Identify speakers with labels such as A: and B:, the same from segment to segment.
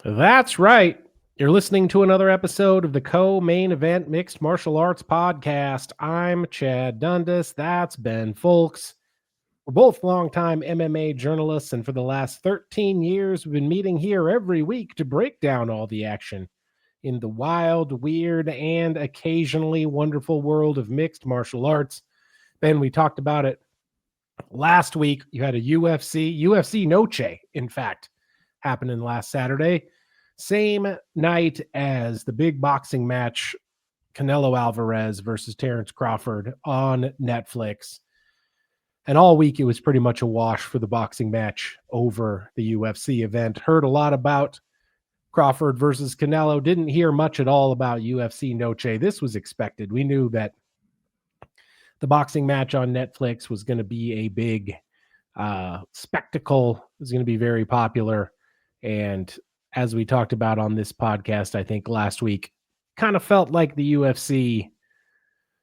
A: That's right. You're listening to another episode of the Co-Main Event Mixed Martial Arts Podcast. I'm Chad Dundas. That's Ben Folks. We're both longtime MMA journalists, and for the last 13 years, we've been meeting here every week to break down all the action in the wild, weird, and occasionally wonderful world of mixed martial arts. Ben, we talked about it last week. You had a UFC Noche, in fact, happening last Saturday. Same night as the big boxing match, Canelo Alvarez versus Terrence Crawford on Netflix. And all week, it was pretty much a wash for the boxing match over the UFC event. Heard a lot about Crawford versus Canelo. Didn't hear much at all about UFC Noche. This was expected. We knew that the boxing match on Netflix was going to be a big spectacle. It was going to be very popular. And as we talked about on this podcast, I think last week, kind of felt like the UFC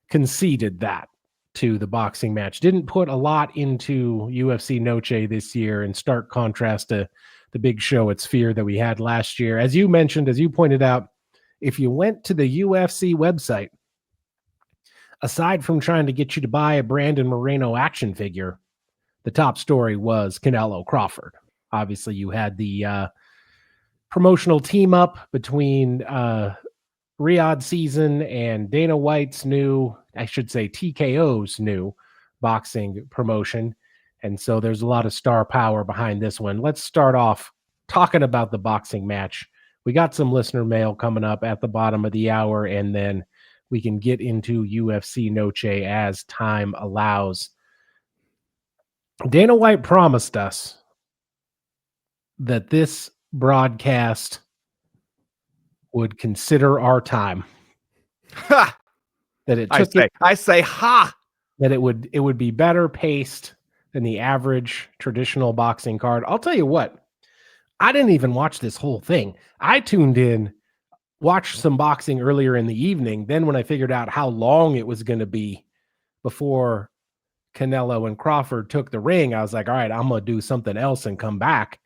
A: conceded that to the boxing match. Didn't put a lot into UFC Noche this year, in stark contrast to the big show at Sphere that we had last year. As you mentioned, as you pointed out, if you went to the UFC website, aside from trying to get you to buy a Brandon Moreno action figure, the top story was Canelo Crawford. Obviously, you had the promotional team up between Riyadh Season and Dana White's new, I should say TKO's new boxing promotion. And so there's a lot of star power behind this one. Let's start off talking about the boxing match. We got some listener mail coming up at the bottom of the hour, and then we can get into UFC Noche as time allows. Dana White promised us that this broadcast would consider our time.
B: Ha!
A: That it took
B: I say ha!
A: That it would be better paced than the average traditional boxing card. I'll tell you what, I didn't even watch this whole thing. I tuned in, watched some boxing earlier in the evening. Then when I figured out how long it was going to be before Canelo and Crawford took the ring, I was like, all right, I'm going to do something else and come back.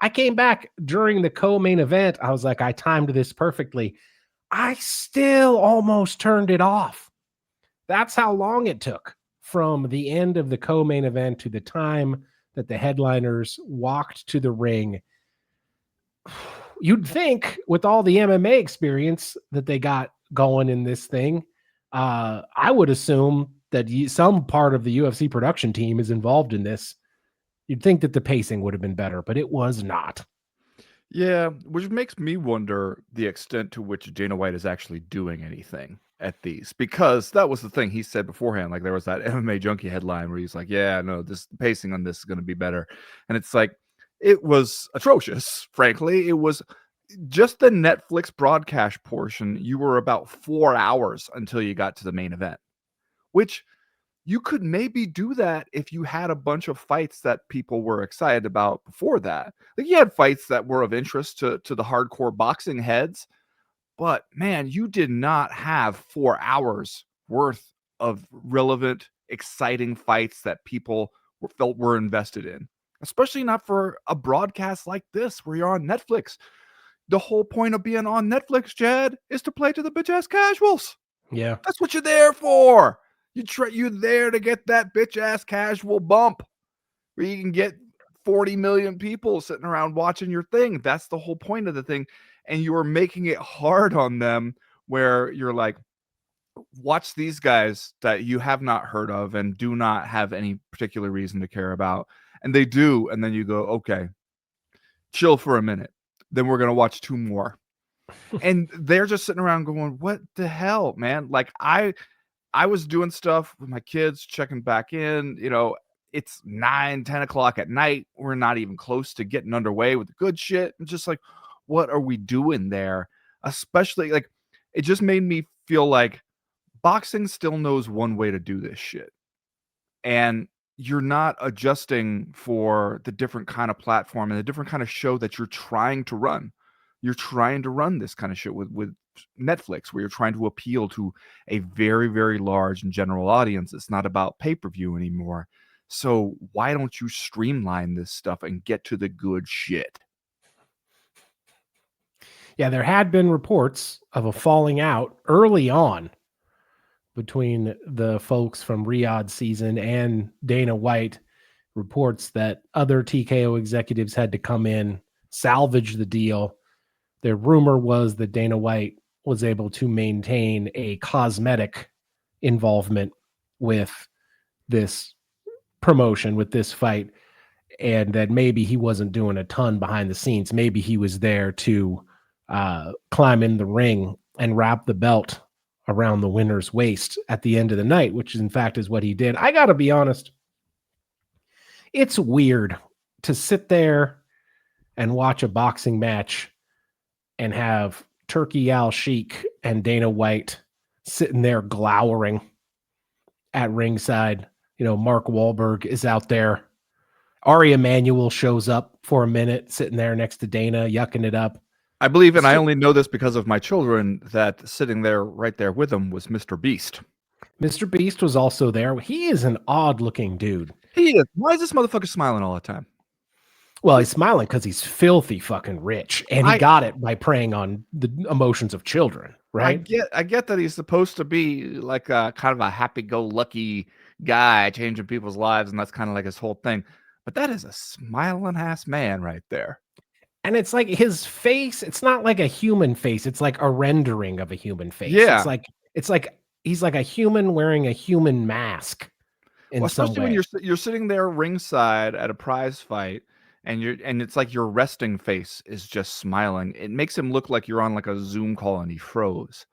A: I came back during the co-main event. I was like, I timed this perfectly. I still almost turned it off. That's how long it took from the end of the co-main event to the time that the headliners walked to the ring. You'd think with all the MMA experience that they got going in this thing, I would assume that some part of the UFC production team is involved in this. You'd think that the pacing would have been better, but it was not.
B: Yeah, which makes me wonder the extent to which Dana White is actually doing anything at these, because that was the thing he said beforehand. Like, there was that MMA Junkie headline where he's like, yeah, no, this pacing on this is going to be better. And it's like, it was atrocious, frankly. It was just the Netflix broadcast portion. You were about 4 hours until you got to the main event, which you could maybe do that if you had a bunch of fights that people were excited about before that. Like, you had fights that were of interest to the hardcore boxing heads, but man, you did not have 4 hours worth of relevant, exciting fights that people felt were invested in, especially not for a broadcast like this where you're on Netflix. The whole point of being on Netflix, Jed, is to play to the bitch-ass casuals.
A: Yeah.
B: That's what you're there for. You're there to get that bitch-ass casual bump where you can get 40 million people sitting around watching your thing. That's the whole point of the thing. And you're making it hard on them where you're like, watch these guys that you have not heard of and do not have any particular reason to care about. And they do. And then you go, okay, chill for a minute. Then we're going to watch 2 more. And they're just sitting around going, what the hell, man? Like, I was doing stuff with my kids, checking back in, it's 9-10 o'clock at night. We're not even close to getting underway with the good shit. And just like, what are we doing there? Especially, like, it just made me feel like boxing still knows one way to do this shit. And you're not adjusting for the different kind of platform and the different kind of show that you're trying to run. You're trying to run this kind of shit with Netflix, where you're trying to appeal to a very, very large and general audience. It's not about pay-per-view anymore. So why don't you streamline this stuff and get to the good shit?
A: Yeah, there had been reports of a falling out early on between the folks from Riyadh season and Dana White. Reports that other TKO executives had to come in, salvage the deal. The rumor was that Dana White was able to maintain a cosmetic involvement with this promotion, with this fight, and that maybe he wasn't doing a ton behind the scenes. Maybe he was there to climb in the ring and wrap the belt around the winner's waist at the end of the night, which in fact is what he did. I got to be honest, it's weird to sit there and watch a boxing match and have Turkey Al-Sheikh and Dana White sitting there glowering at ringside. Mark Wahlberg is out there. Ari Emanuel shows up for a minute, sitting there next to Dana, yucking it up.
B: I believe, and I only know this because of my children, that sitting there right there with him was Mr. Beast.
A: Mr. Beast was also there. He is an odd-looking dude.
B: He is. Why is this motherfucker smiling all the time?
A: Well, he's smiling because he's filthy fucking rich, and he got it by preying on the emotions of children, right?
B: I get that he's supposed to be like a kind of a happy-go-lucky guy changing people's lives, and that's kind of like his whole thing. But that is a smiling ass man right there.
A: And it's like his face, it's not like a human face. It's like a rendering of a human face.
B: Yeah.
A: It's like he's like a human wearing a human mask in some way.
B: Especially when you're sitting there ringside at a prize fight and it's like your resting face is just smiling. It makes him look like you're on like a Zoom call and he froze.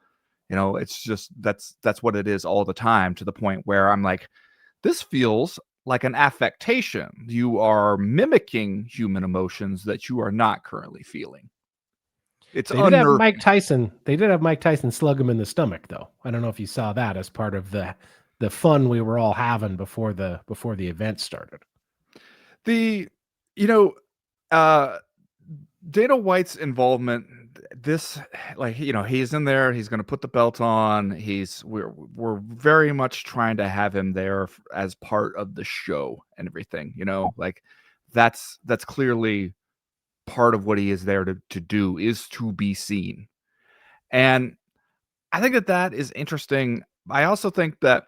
B: It's just that's what it is all the time, to the point where I'm like, this feels like an affectation. You are mimicking human emotions that you are not currently feeling. They did have
A: Mike Tyson slug him in the stomach, though. I don't know if you saw that as part of the fun we were all having before the event started.
B: Dana White's involvement, this, he's in there, he's going to put the belt on. We're very much trying to have him there as part of the show and everything, that's clearly part of what he is there to do, is to be seen. And I think that is interesting. I also think that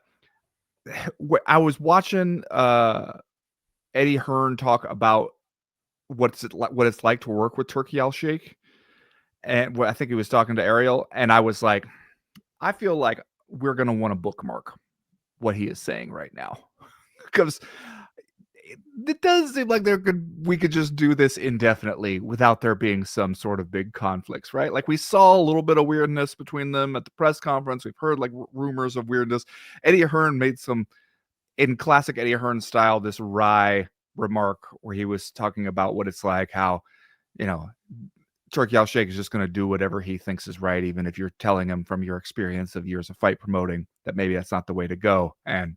B: I was watching Eddie Hearn talk about what it's like to work with Turkey Al-Sheikh, and I think he was talking to Ariel, and I was like, I feel like we're gonna want to bookmark what he is saying right now, because it does seem like we could just do this indefinitely without there being some sort of big conflicts, right? Like, we saw a little bit of weirdness between them at the press conference. We've heard like rumors of weirdness. Eddie Hearn made some, in classic Eddie Hearn style, this wry remark where he was talking about what it's like, how Turkey Al-Sheikh is just going to do whatever he thinks is right, even if you're telling him from your experience of years of fight promoting that maybe that's not the way to go, and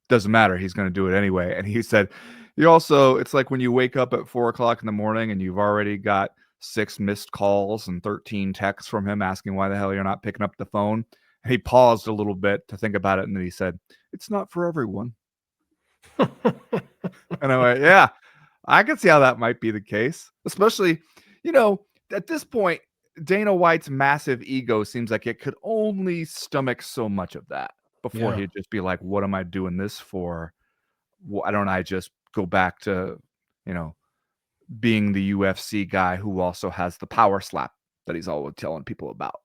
B: doesn't matter, he's going to do it anyway. And he said, it's like when you wake up at 4:00 in the morning and you've already got 6 missed calls and 13 texts from him asking why the hell you're not picking up the phone. And he paused a little bit to think about it, and then he said, it's not for everyone. And I went, yeah, I can see how that might be the case. Especially, at this point, Dana White's massive ego seems like it could only stomach so much of that before he'd just be like, what am I doing this for? Why don't I just go back to, being the UFC guy who also has the power slap that he's always telling people about?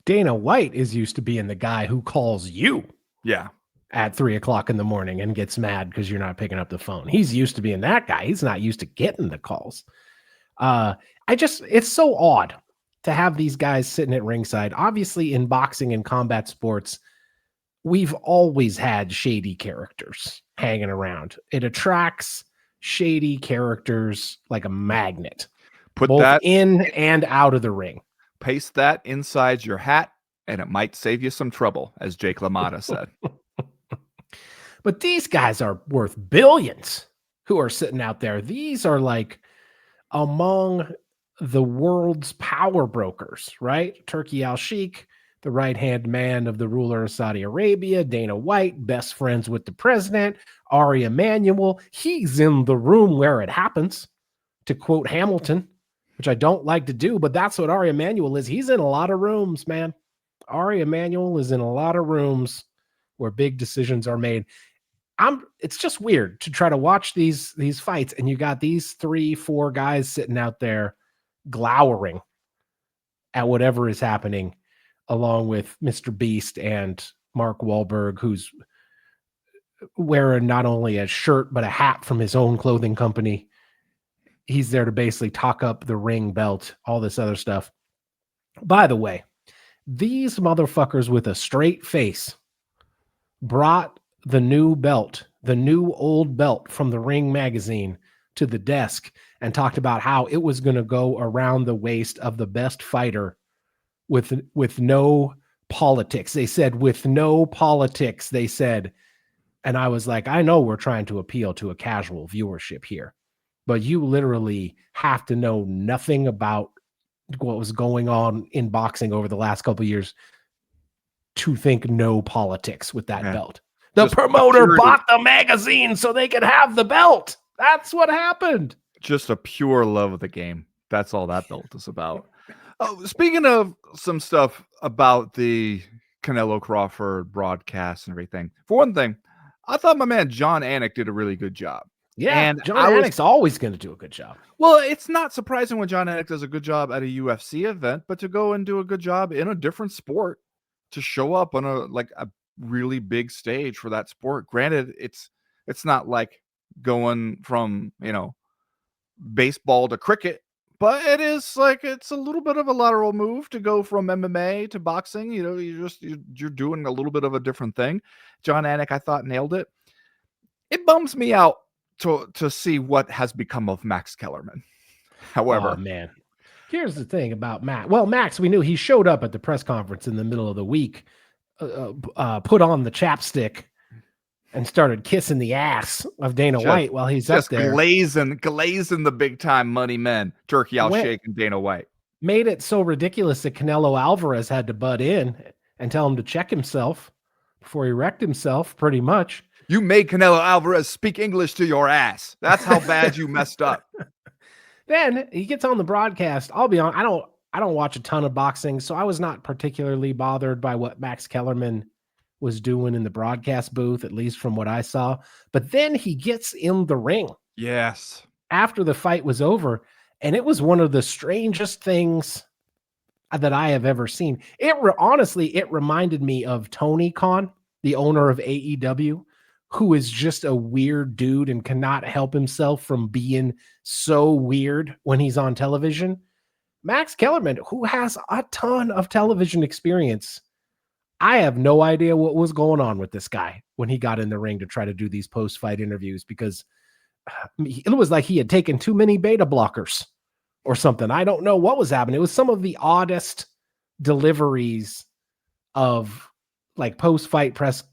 A: Dana White is used to being the guy who calls you.
B: Yeah.
A: At 3:00 in the morning and gets mad because you're not picking up the phone. He's used to being that guy. He's not used to getting the calls. It's so odd to have these guys sitting at ringside. Obviously, in boxing and combat sports, we've always had shady characters hanging around. It attracts shady characters like a magnet.
B: Put
A: both
B: that
A: in and out of the ring.
B: Paste that inside your hat, and it might save you some trouble, as Jake LaMotta said.
A: But these guys are worth billions who are sitting out there. These are like among the world's power brokers, right? Turkey Al-Sheikh, the right-hand man of the ruler of Saudi Arabia, Dana White, best friends with the president, Ari Emanuel. He's in the room where it happens, to quote Hamilton, which I don't like to do, but that's what Ari Emanuel is. He's in a lot of rooms, man. Ari Emanuel is in a lot of rooms where big decisions are made. It's just weird to try to watch these fights, and you got these 3-4 guys sitting out there glowering at whatever is happening, along with Mr. Beast and Mark Wahlberg, who's wearing not only a shirt but a hat from his own clothing company. He's there to basically talk up the ring belt, all this other stuff. By the way, these motherfuckers with a straight face brought the new belt, the new old belt from the Ring magazine to the desk and talked about how it was going to go around the waist of the best fighter with no politics. They said, with no politics, they said. And I was like, I know we're trying to appeal to a casual viewership here, but you literally have to know nothing about what was going on in boxing over the last couple of years to think no politics with that belt. The promoter bought the magazine so they could have the belt. That's what happened.
B: Just a pure love of the game. That's all that belt is about. Speaking of some stuff about the Canelo Crawford broadcast and everything, for one thing, I thought my man John Anik did a really good job.
A: Yeah, and John Anik's always going to do a good job.
B: Well, it's not surprising when John Anik does a good job at a UFC event, but to go and do a good job in a different sport, to show up on a really big stage for that sport. Granted, it's not like going from, baseball to cricket, but it is like, it's a little bit of a lateral move to go from MMA to boxing. You're doing a little bit of a different thing. John Anik, I thought, nailed it. It bums me out to see what has become of Max Kellerman. However,
A: oh, man, here's the thing about Max. Well, Max, we knew he showed up at the press conference in the middle of the week, put on the chapstick and started kissing the ass of Dana White while he's up there.
B: Glazing the big time money men. Turkey out shaking Dana White.
A: Made it so ridiculous that Canelo Alvarez had to butt in and tell him to check himself before he wrecked himself, pretty much.
B: You made Canelo Alvarez speak English to your ass. That's how bad you messed up.
A: Then he gets on the broadcast. I'll be honest, I don't watch a ton of boxing, so I was not particularly bothered by what Max Kellerman was doing in the broadcast booth, at least from what I saw. But then he gets in the ring.
B: Yes.
A: After the fight was over, and it was one of the strangest things that I have ever seen. Honestly, it reminded me of Tony Khan, the owner of AEW, who is just a weird dude and cannot help himself from being so weird when he's on television. Max Kellerman, who has a ton of television experience, I have no idea what was going on with this guy when he got in the ring to try to do these post-fight interviews, because it was like he had taken too many beta blockers or something. I don't know what was happening. It was some of the oddest deliveries of like post-fight press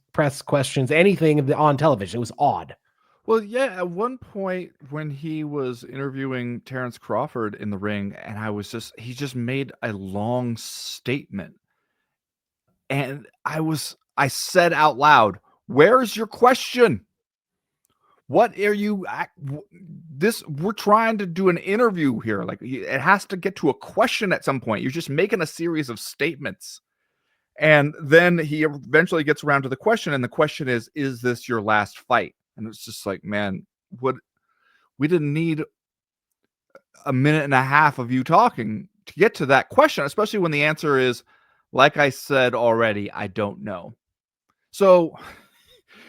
A: questions, anything on television. It was odd.
B: Well, yeah, at one point when he was interviewing Terrence Crawford in the ring, and he just made a long statement. And I said out loud, "Where's your question? What are you, we're trying to do an interview here. Like, it has to get to a question at some point. You're just making a series of statements." And then he eventually gets around to the question, and the question is this your last fight? And it's just like, man, we didn't need a minute and a half of you talking to get to that question, especially when the answer is, like I said already, I don't know. So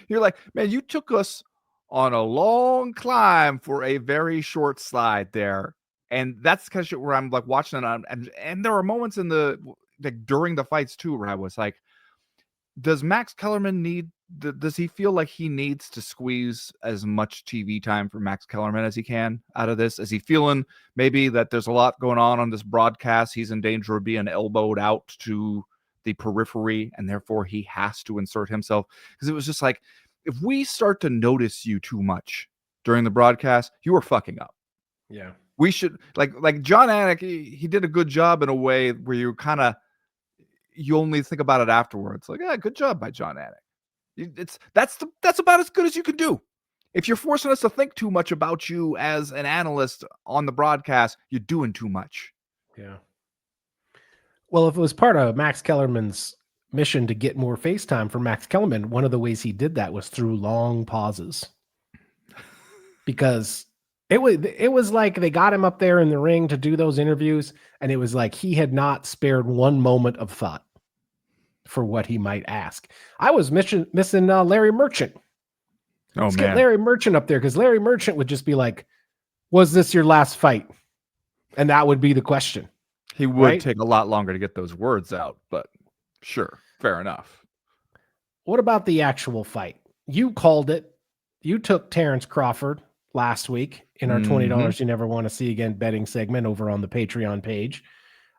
B: you're like, man, you took us on a long climb for a very short slide there. And that's kind of shit where I'm like watching it, and there are moments in during the fights too, where I was like, does Max Kellerman does he feel like he needs to squeeze as much TV time for Max Kellerman as he can out of this? Is he feeling maybe that there's a lot going on this broadcast? He's in danger of being elbowed out to the periphery, and therefore he has to insert himself? Because it was just like, if we start to notice you too much during the broadcast, you are fucking up.
A: Yeah. We
B: should, like John Anik, he did a good job in a way where you only think about it afterwards. Like, yeah, good job by John Anik. That's about as good as you can do. If you're forcing us to think too much about you as an analyst on the broadcast, you're doing too much.
A: Yeah. Well, if it was part of Max Kellerman's mission to get more face time for Max Kellerman, one of the ways he did that was through long pauses. Because it was like they got him up there in the ring to do those interviews, and it was like he had not spared one moment of thought for what he might ask. I was missing Larry Merchant. Let's get Larry Merchant up there, because Larry Merchant would just be like, was this your last fight? And that would be the question.
B: He would take a lot longer to get those words out, but sure, fair enough.
A: What about the actual fight? You called it. You took Terrence Crawford last week in our $20 you never want to see again betting segment over on the Patreon page.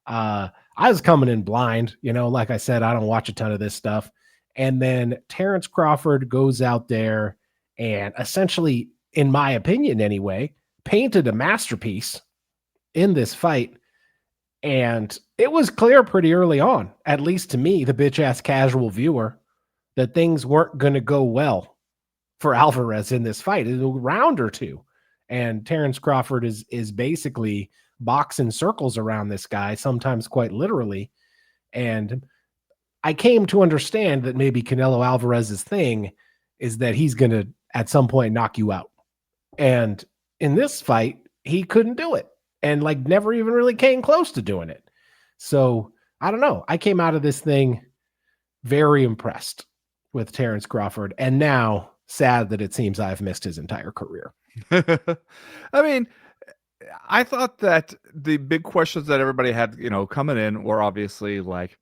A: I was coming in blind, like I said, I don't watch a ton of this stuff. And then Terrence Crawford goes out there and essentially, in my opinion anyway, painted a masterpiece in this fight. And it was clear pretty early on, at least to me, the bitch-ass casual viewer, that things weren't going to go well for Alvarez in this fight. It's a round or two. And Terrence Crawford is basically boxing circles around this guy, sometimes quite literally. And I came to understand that maybe Canelo Alvarez's thing is that he's going to, at some point, knock you out. And in this fight, he couldn't do it. And never even really came close to doing it. So I don't know. I came out of this thing very impressed with Terrence Crawford, and now sad that it seems I've missed his entire career.
B: I mean, I thought that the big questions that everybody had, coming in were obviously like,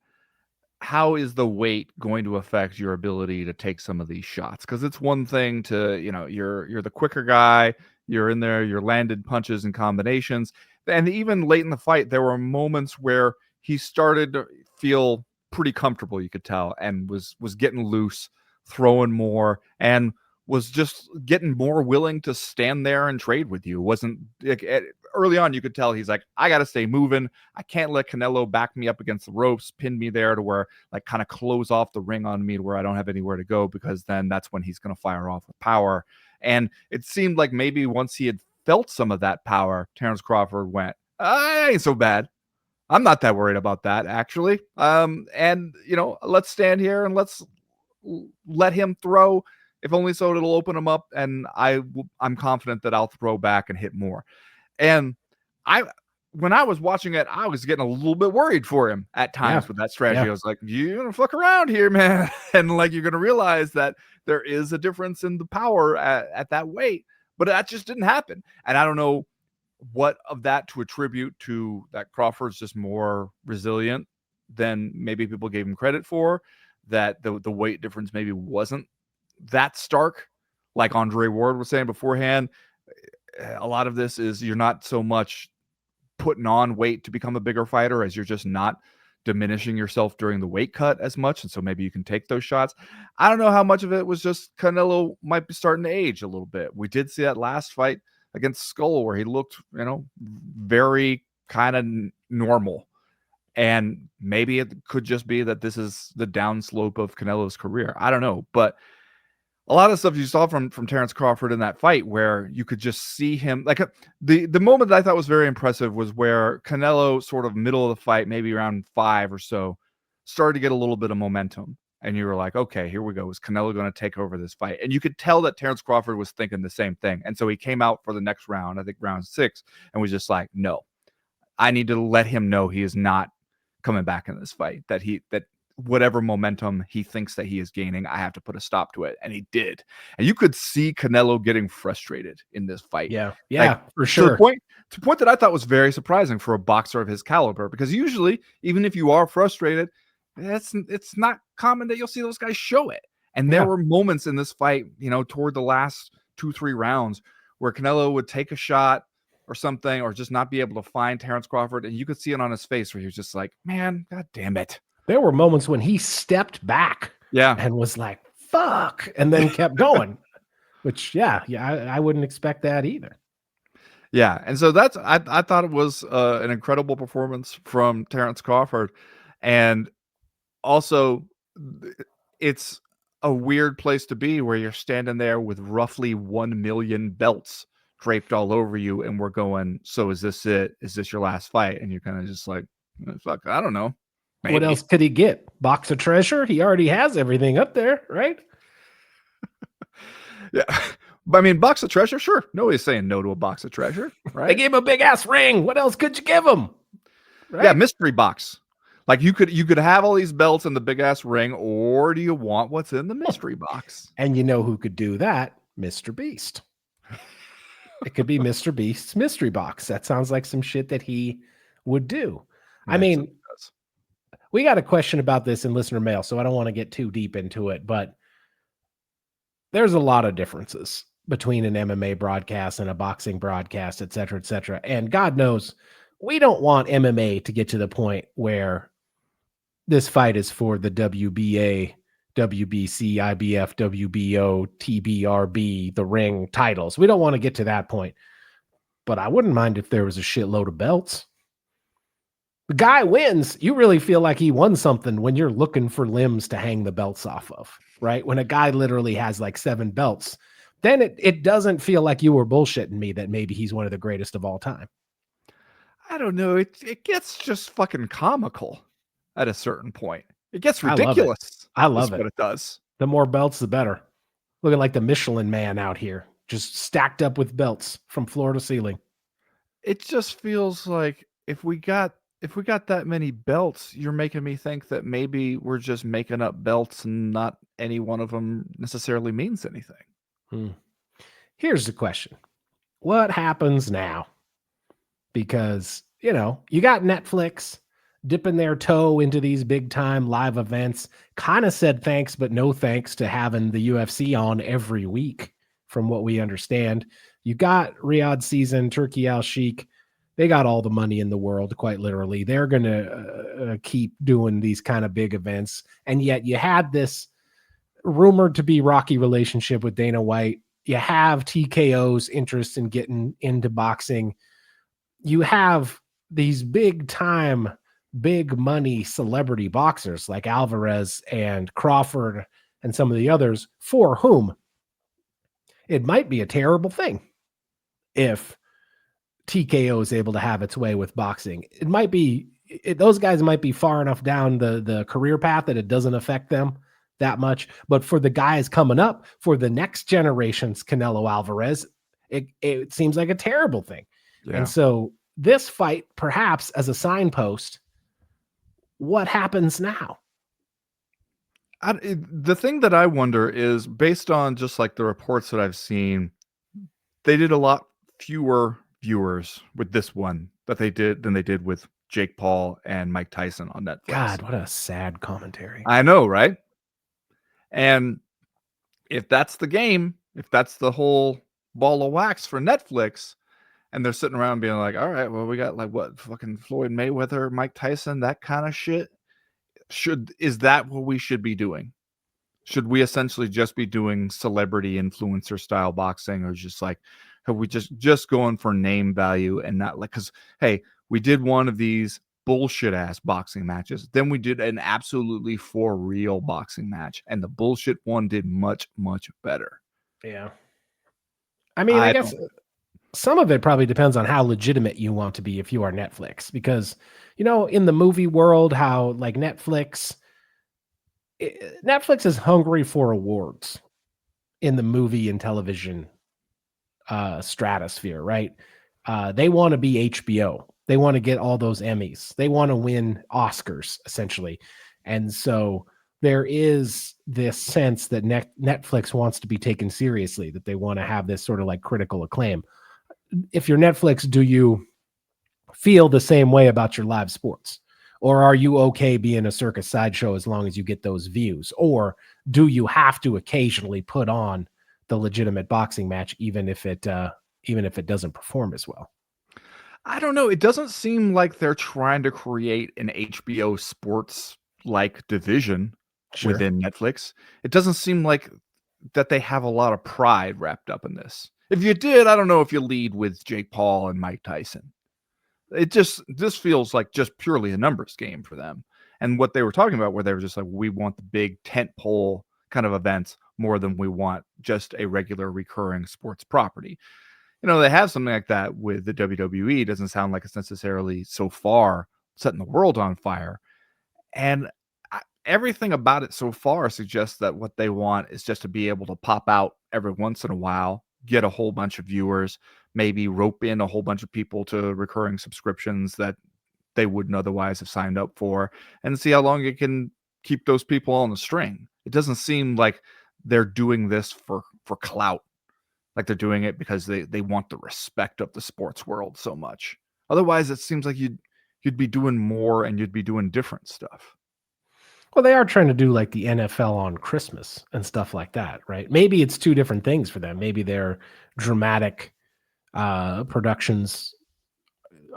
B: how is the weight going to affect your ability to take some of these shots? Because it's one thing to, you're the quicker guy, you're in there, you're landed punches and combinations. And even late in the fight, there were moments where he started to feel pretty comfortable, you could tell, and was getting loose, throwing more, and was just getting more willing to stand there and trade with you. It wasn't like, early on, you could tell he's like, I got to stay moving. I can't let Canelo back me up against the ropes, pin me there to where kind of close off the ring on me to where I don't have anywhere to go, because then that's when he's going to fire off with power. And it seemed like maybe once he had felt some of that power, Terrence Crawford went, I ain't so bad. I'm not that worried about that, actually. And, let's stand here and let's let him throw, if only so it'll open him up. And I'm confident that I'll throw back and hit more. And when I was watching it, I was getting a little bit worried for him at times with that strategy. I was like, you're going to fuck around here, man. And you're going to realize that there is a difference in the power at that weight, but that just didn't happen. And I don't know what of that to attribute to that Crawford's just more resilient than maybe people gave him credit for, that the weight difference maybe wasn't that stark. Like Andre Ward was saying beforehand, a lot of this is you're not so much putting on weight to become a bigger fighter as you're just not diminishing yourself during the weight cut as much. And so maybe you can take those shots. I don't know how much of it was just Canelo might be starting to age a little bit. We did see that last fight against Skull where he looked, very kind of normal. And maybe it could just be that this is the downslope of Canelo's career. I don't know. But a lot of stuff you saw from Terrence Crawford in that fight where you could just see him, the moment that I thought was very impressive was where Canelo sort of middle of the fight, maybe around 5 or so, started to get a little bit of momentum. And you were like, okay, here we go. Is Canelo going to take over this fight? And you could tell that Terrence Crawford was thinking the same thing. And so he came out for the next round, I think round 6, and was just like, no, I need to let him know he is not coming back in this fight, that whatever momentum he thinks that he is gaining, I have to put a stop to it. And he did. And you could see Canelo getting frustrated in this fight.
A: Yeah, for sure.
B: To the point that I thought was very surprising for a boxer of his caliber, because usually, even if you are frustrated, it's not common that you'll see those guys show it. And there were moments in this fight, toward the last 2-3 rounds where Canelo would take a shot or something, or just not be able to find Terrence Crawford. And you could see it on his face where he was just like, man, God damn it.
A: There were moments when he stepped back and was like, fuck, and then kept going, which, I wouldn't expect that either.
B: Yeah. And so I thought it was an incredible performance from Terrence Crawford. And also, it's a weird place to be where you're standing there with roughly 1 million belts draped all over you, and we're going, so is this it? Is this your last fight? And you're kind of just like, fuck, I don't know. Maybe.
A: What else could he get? Box of treasure? He already has everything up there, right?
B: Yeah. But I mean, box of treasure, sure. Nobody's saying no to a box of treasure, right?
A: They gave him a big ass ring. What else could you give him?
B: Right? Yeah, mystery box. Like you could have all these belts and the big ass ring, or do you want what's in the mystery box?
A: And you know who could do that? Mr. Beast. It could be Mr. Beast's mystery box. That sounds like some shit that he would do. I mean, we got a question about this in listener mail, so I don't want to get too deep into it, but there's a lot of differences between an MMA broadcast and a boxing broadcast, et cetera, et cetera. And God knows we don't want MMA to get to the point where this fight is for the WBA, WBC, IBF, WBO, TBRB, the ring titles. We don't want to get to that point. But I wouldn't mind if there was a shitload of belts. The guy wins. You really feel like he won something when you're looking for limbs to hang the belts off of, right? When a guy literally has like 7 belts, then it doesn't feel like you were bullshitting me that maybe he's one of the greatest of all time.
B: I don't know. It gets just fucking comical at a certain point. It gets ridiculous.
A: I love it.
B: What it does.
A: The more belts, the better. Looking like the Michelin Man out here, just stacked up with belts from floor to ceiling.
B: It just feels like if we got that many belts, you're making me think that maybe we're just making up belts and not any one of them necessarily means anything.
A: Here's the question. What happens now? Because, you got Netflix dipping their toe into these big time live events, kind of said thanks, but no thanks to having the UFC on every week, from what we understand. You got Riyadh Season, Turkey Al Sheikh. They got all the money in the world, quite literally. They're going to keep doing these kind of big events. And yet you had this rumored to be rocky relationship with Dana White. You have TKO's interest in getting into boxing. You have these big time, big money celebrity boxers like Alvarez and Crawford and some of the others, for whom it might be a terrible thing if TKO is able to have its way with boxing. It might be, those guys might be far enough down the career path that it doesn't affect them that much. But for the guys coming up, for the next generation's Canelo Alvarez, it seems like a terrible thing. Yeah. And so this fight, perhaps as a signpost, what happens now?
B: The thing that I wonder is, based on just like the reports that I've seen, they did a lot fewer viewers with this one than they did with Jake Paul and Mike Tyson on Netflix.
A: God, what a sad commentary.
B: I know, right? And if that's the game, if that's the whole ball of wax for Netflix, and they're sitting around being like, all right, well, we got like what, fucking Floyd Mayweather, Mike Tyson, that kind of shit. Is that what we should be doing? Should we essentially just be doing celebrity influencer style boxing, or just like, have we just going for name value and not like, because hey, we did one of these bullshit ass boxing matches, then we did an absolutely for real boxing match, and the bullshit one did much, much better.
A: Yeah. I mean, I guess some of it probably depends on how legitimate you want to be if you are Netflix, because, in the movie world, how like Netflix is hungry for awards in the movie and television stratosphere, right? They want to be HBO. They want to get all those Emmys. They want to win Oscars, essentially. And so there is this sense that Netflix wants to be taken seriously, that they want to have this sort of like critical acclaim. If you're Netflix, do you feel the same way about your live sports? Or are you okay being a circus sideshow as long as you get those views? Or do you have to occasionally put on the legitimate boxing match, even if it doesn't perform as well?
B: I don't know. It doesn't seem like they're trying to create an HBO sports like division within Netflix. It doesn't seem like that they have a lot of pride wrapped up in this. If you did, I don't know if you lead with Jake Paul and Mike Tyson. This feels like just purely a numbers game for them. And what they were talking about, where they were just like, we want the big tent pole kind of events more than we want just a regular recurring sports property. They have something like that with the WWE. It doesn't sound like it's necessarily so far setting the world on fire. And everything about it so far suggests that what they want is just to be able to pop out every once in a while, get a whole bunch of viewers, maybe rope in a whole bunch of people to recurring subscriptions that they wouldn't otherwise have signed up for, and see how long it can keep those people on the string. It doesn't seem like they're doing this for clout, like they're doing it because they want the respect of the sports world so much. Otherwise, it seems like you'd be doing more and you'd be doing different stuff.
A: Well, they are trying to do like the NFL on Christmas and stuff like that, right? Maybe it's two different things for them. Maybe they're dramatic productions.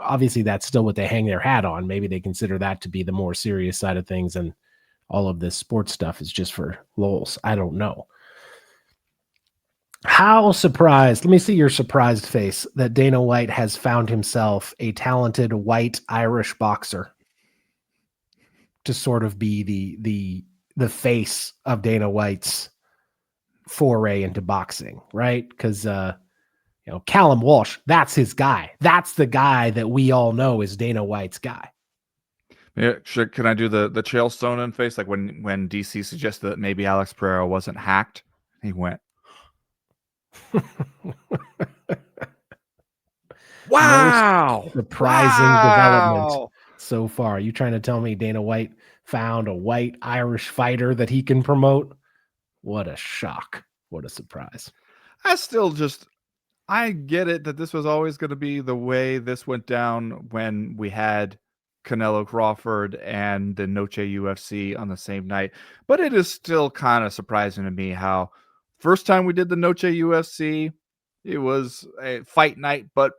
A: Obviously, that's still what they hang their hat on. Maybe they consider that to be the more serious side of things, and all of this sports stuff is just for lulz. I don't know. How surprised, let me see your surprised face, that Dana White has found himself a talented white Irish boxer to sort of be the face of Dana White's foray into boxing, right? Because Callum Walsh, that's his guy. That's the guy that we all know is Dana White's guy.
B: Yeah, can I do the Chael Sonnen face? Like when DC suggested that maybe Alex Pereira wasn't hacked, he went, wow!
A: Most surprising development so far. Are you trying to tell me Dana White found a white Irish fighter that he can promote? What a shock. What a surprise.
B: I get it that this was always going to be the way this went down when we had Canelo Crawford and the Noche UFC on the same night. But it is still kind of surprising to me how first time we did the Noche UFC, it was a fight night, but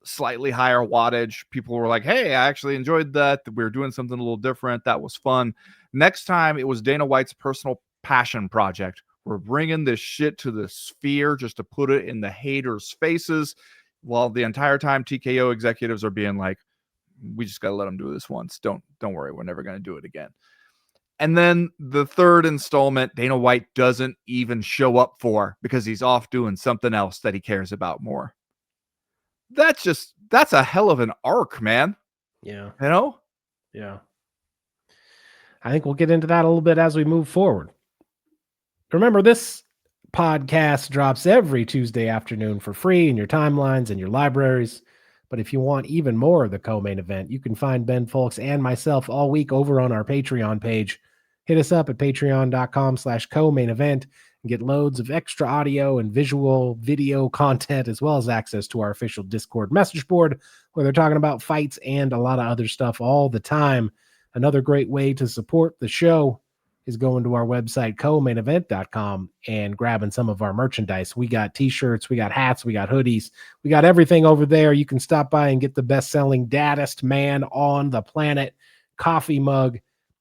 B: slightly higher wattage. People were like, hey, I actually enjoyed that. We were doing something a little different. That was fun. Next time, it was Dana White's personal passion project. We're bringing this shit to the sphere just to put it in the haters' faces, while the entire time TKO executives are being like, we just got to let them do this once. Don't worry. We're never going to do it again. And then the third installment, Dana White doesn't even show up for because he's off doing something else that he cares about more. That's a hell of an arc, man.
A: Yeah.
B: Yeah.
A: I think we'll get into that a little bit as we move forward. Remember, this podcast drops every Tuesday afternoon for free in your timelines and your libraries. But if you want even more of the co-main event, you can find Ben Folks and myself all week over on our Patreon page. Hit us up at patreon.com/co-main event and get loads of extra audio and visual video content, as well as access to our official Discord message board, where they're talking about fights and a lot of other stuff all the time. Another great way to support the show is going to our website, co-mainevent.com, and grabbing some of our merchandise. We got t-shirts, we got hats, we got hoodies, we got everything over there. You can stop by and get the best-selling Daddest Man on the Planet coffee mug.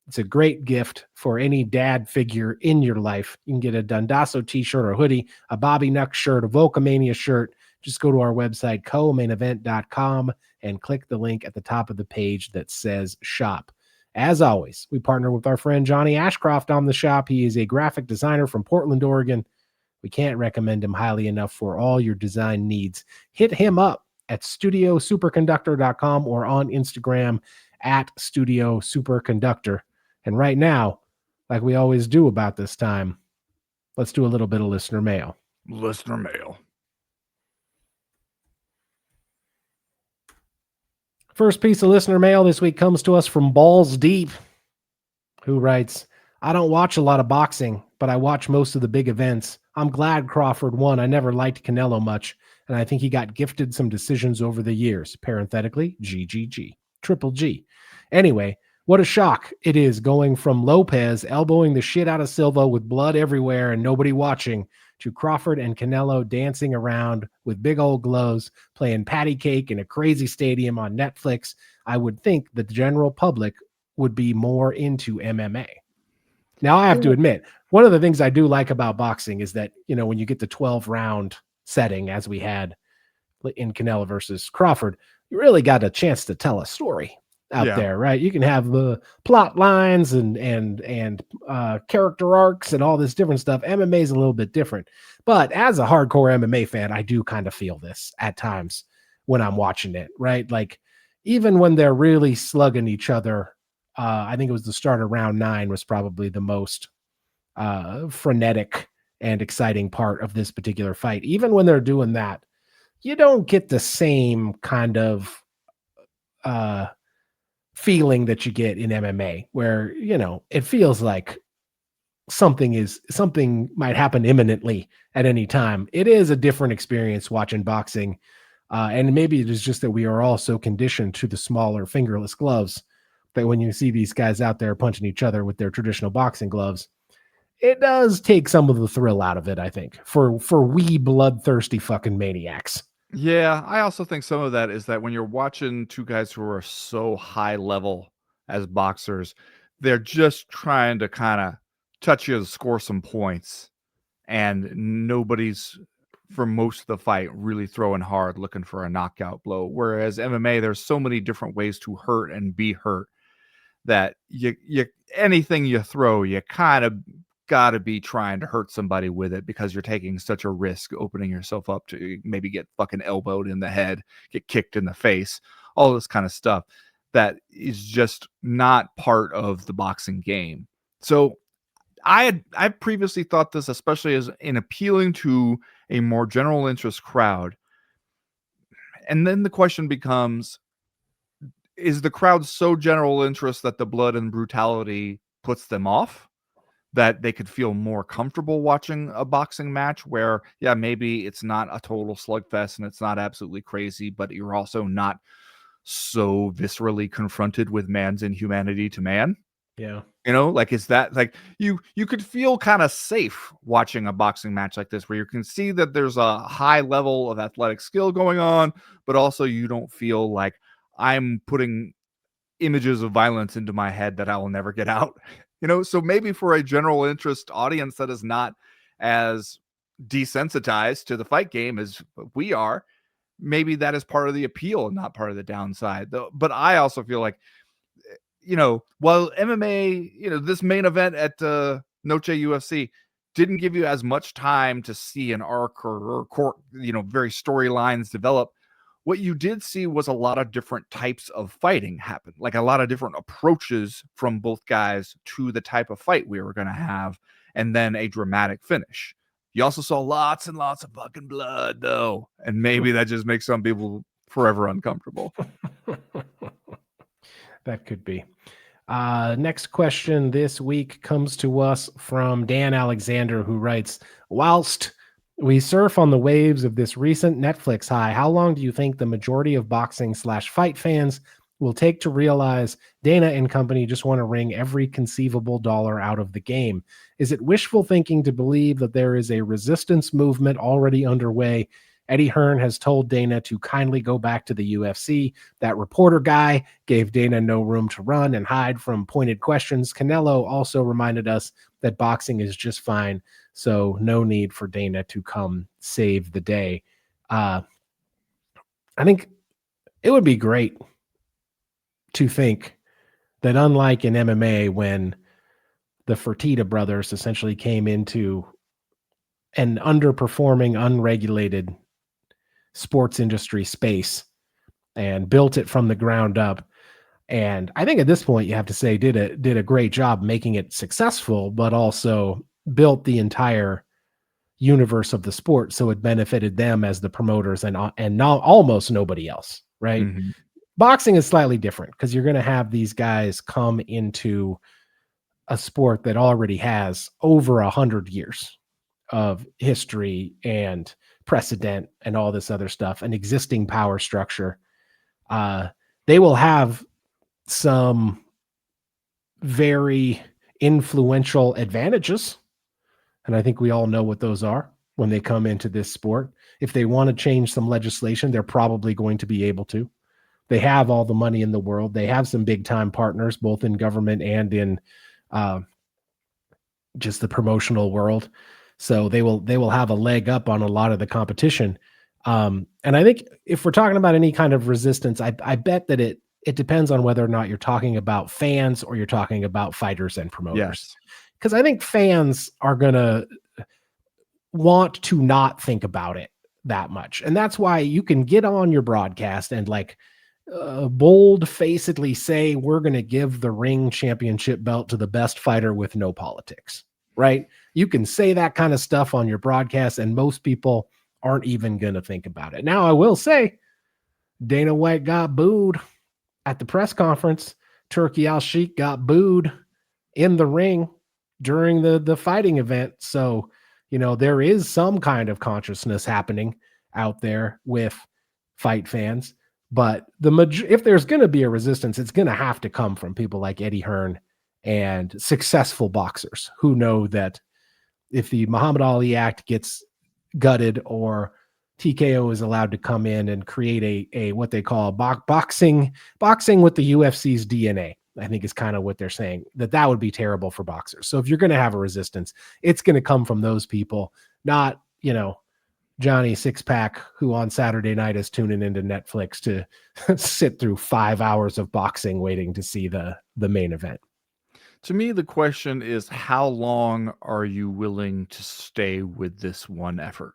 A: It's a great gift for any dad figure in your life. You can get a Dundasso t-shirt or hoodie, a Bobby Nuck shirt, a Volcomania shirt. Just go to our website, co-mainevent.com, and click the link at the top of the page that says shop. As always, we partner with our friend Johnny Ashcroft on the shop. He is a graphic designer from Portland, Oregon. We can't recommend him highly enough for all your design needs. Hit him up at studiosuperconductor.com or on Instagram at studiosuperconductor. And right now, like we always do about this time, let's do a little bit of listener mail.
B: Listener mail.
A: First piece of listener mail this week comes to us from Balls Deep, who writes, I don't watch a lot of boxing, but I watch most of the big events. I'm glad Crawford won. I never liked Canelo much, and I think he got gifted some decisions over the years. Parenthetically, GGG. Triple G. Anyway, what a shock it is going from Lopez elbowing the shit out of Silva with blood everywhere and nobody watching to Crawford and Canelo dancing around with big old gloves, playing patty cake in a crazy stadium on Netflix. I would think the general public would be more into MMA. Now, I have to admit, one of the things I do like about boxing is that, when you get the 12-round setting, as we had in Canelo versus Crawford, you really got a chance to tell a story. out there, right? You can have the plot lines and character arcs and all this different stuff. MMA is a little bit different, but as a hardcore MMA fan, I do kind of feel this at times when I'm watching it, right? Like even when they're really slugging each other, I think it was the start of round 9 was probably the most frenetic and exciting part of this particular fight. Even when they're doing that, you don't get the same kind of feeling that you get in MMA, where, you know, it feels like something might happen imminently at any time. It is a different experience watching boxing. And maybe it is just that we are all so conditioned to the smaller fingerless gloves that when you see these guys out there punching each other with their traditional boxing gloves, it does take some of the thrill out of it, I think, for we bloodthirsty fucking maniacs.
B: Yeah, I also think some of that is that when you're watching two guys who are so high level as boxers, they're just trying to kind of touch you to score some points, and nobody's, for most of the fight, really throwing hard looking for a knockout blow. Whereas MMA, there's so many different ways to hurt and be hurt that you anything you throw, you kind of got to be trying to hurt somebody with it, because you're taking such a risk opening yourself up to maybe get fucking elbowed in the head, get kicked in the face, all this kind of stuff that is just not part of the boxing game. So I previously thought this, especially as in appealing to a more general interest crowd. And then the question becomes, is the crowd so general interest that the blood and brutality puts them off, that they could feel more comfortable watching a boxing match where, yeah, maybe it's not a total slugfest and it's not absolutely crazy, but you're also not so viscerally confronted with man's inhumanity to man?
A: Yeah.
B: You know, like, is that like you could feel kind of safe watching a boxing match like this, where you can see that there's a high level of athletic skill going on, but also you don't feel like I'm putting images of violence into my head that I will never get out. You know, so maybe for a general interest audience that is not as desensitized to the fight game as we are, maybe that is part of the appeal and not part of the downside. Though, but I also feel like, you know, while MMA, you know, this main event at Noche UFC didn't give you as much time to see an arc or you know, very storylines develop, what you did see was a lot of different types of fighting happen, like a lot of different approaches from both guys to the type of fight we were going to have, and then a dramatic finish. You also saw lots and lots of fucking blood, though, and maybe that just makes some people forever uncomfortable.
A: That could be. Next question this week comes to us from Dan Alexander, who writes, whilst we surf on the waves of this recent Netflix high, how long do you think the majority of boxing/fight fans will take to realize Dana and company just want to wring every conceivable dollar out of the game? Is it wishful thinking to believe that there is a resistance movement already underway? Eddie Hearn has told Dana to kindly go back to the UFC. That reporter guy gave Dana no room to run and hide from pointed questions. Canelo also reminded us that boxing is just fine, so no need for Dana to come save the day. I think it would be great to think that, unlike in MMA, when the Fertitta brothers essentially came into an underperforming, unregulated sports industry space and built it from the ground up. And I think at this point, you have to say did a great job making it successful, but also built the entire universe of the sport so it benefited them as the promoters and not almost nobody else, right?
B: Mm-hmm.
A: Boxing is slightly different because you're going to have these guys come into a sport that already has over 100 years of history and precedent and all this other stuff, an existing power structure. They will have some very influential advantages, and I think we all know what those are when they come into this sport. If they want to change some legislation, they're probably going to be able to. They have all the money in the world. They have some big time partners, both in government and in just the promotional world. So they will have a leg up on a lot of the competition. And I think if we're talking about any kind of resistance, I bet that It depends on whether or not you're talking about fans or you're talking about fighters and promoters.
B: Yes.
A: Because I think fans are going to want to not think about it that much. And that's why you can get on your broadcast and like bold-facedly say, we're going to give the ring championship belt to the best fighter with no politics, right? You can say that kind of stuff on your broadcast and most people aren't even going to think about it. Now, I will say Dana White got booed at the press conference. Turkey Al-Sheikh got booed in the ring during the fighting event. So, you know, there is some kind of consciousness happening out there with fight fans, but if there's going to be a resistance, it's going to have to come from people like Eddie Hearn and successful boxers who know that if the Muhammad Ali Act gets gutted or TKO is allowed to come in and create a what they call boxing with the UFC's DNA, I think is kind of what they're saying, that would be terrible for boxers. So if you're going to have a resistance, it's going to come from those people, not, you know, Johnny Six-Pack, who on Saturday night is tuning into Netflix to sit through 5 hours of boxing waiting to see the main event.
B: To me, the question is, how long are you willing to stay with this one effort?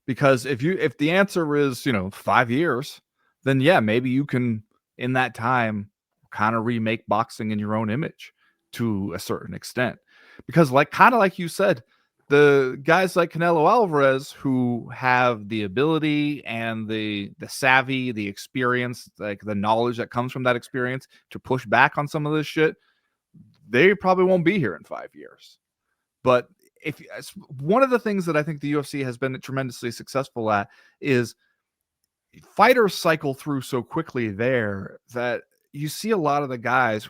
B: Because if the answer is, 5 years, then yeah, maybe you can, in that time, kind of remake boxing in your own image to a certain extent. Because kind of like you said, the guys like Canelo Alvarez who have the ability and the savvy, the experience, like the knowledge that comes from that experience to push back on some of this shit, they probably won't be here in 5 years. But one of the things that I think the UFC has been tremendously successful at is fighters cycle through so quickly there that you see a lot of the guys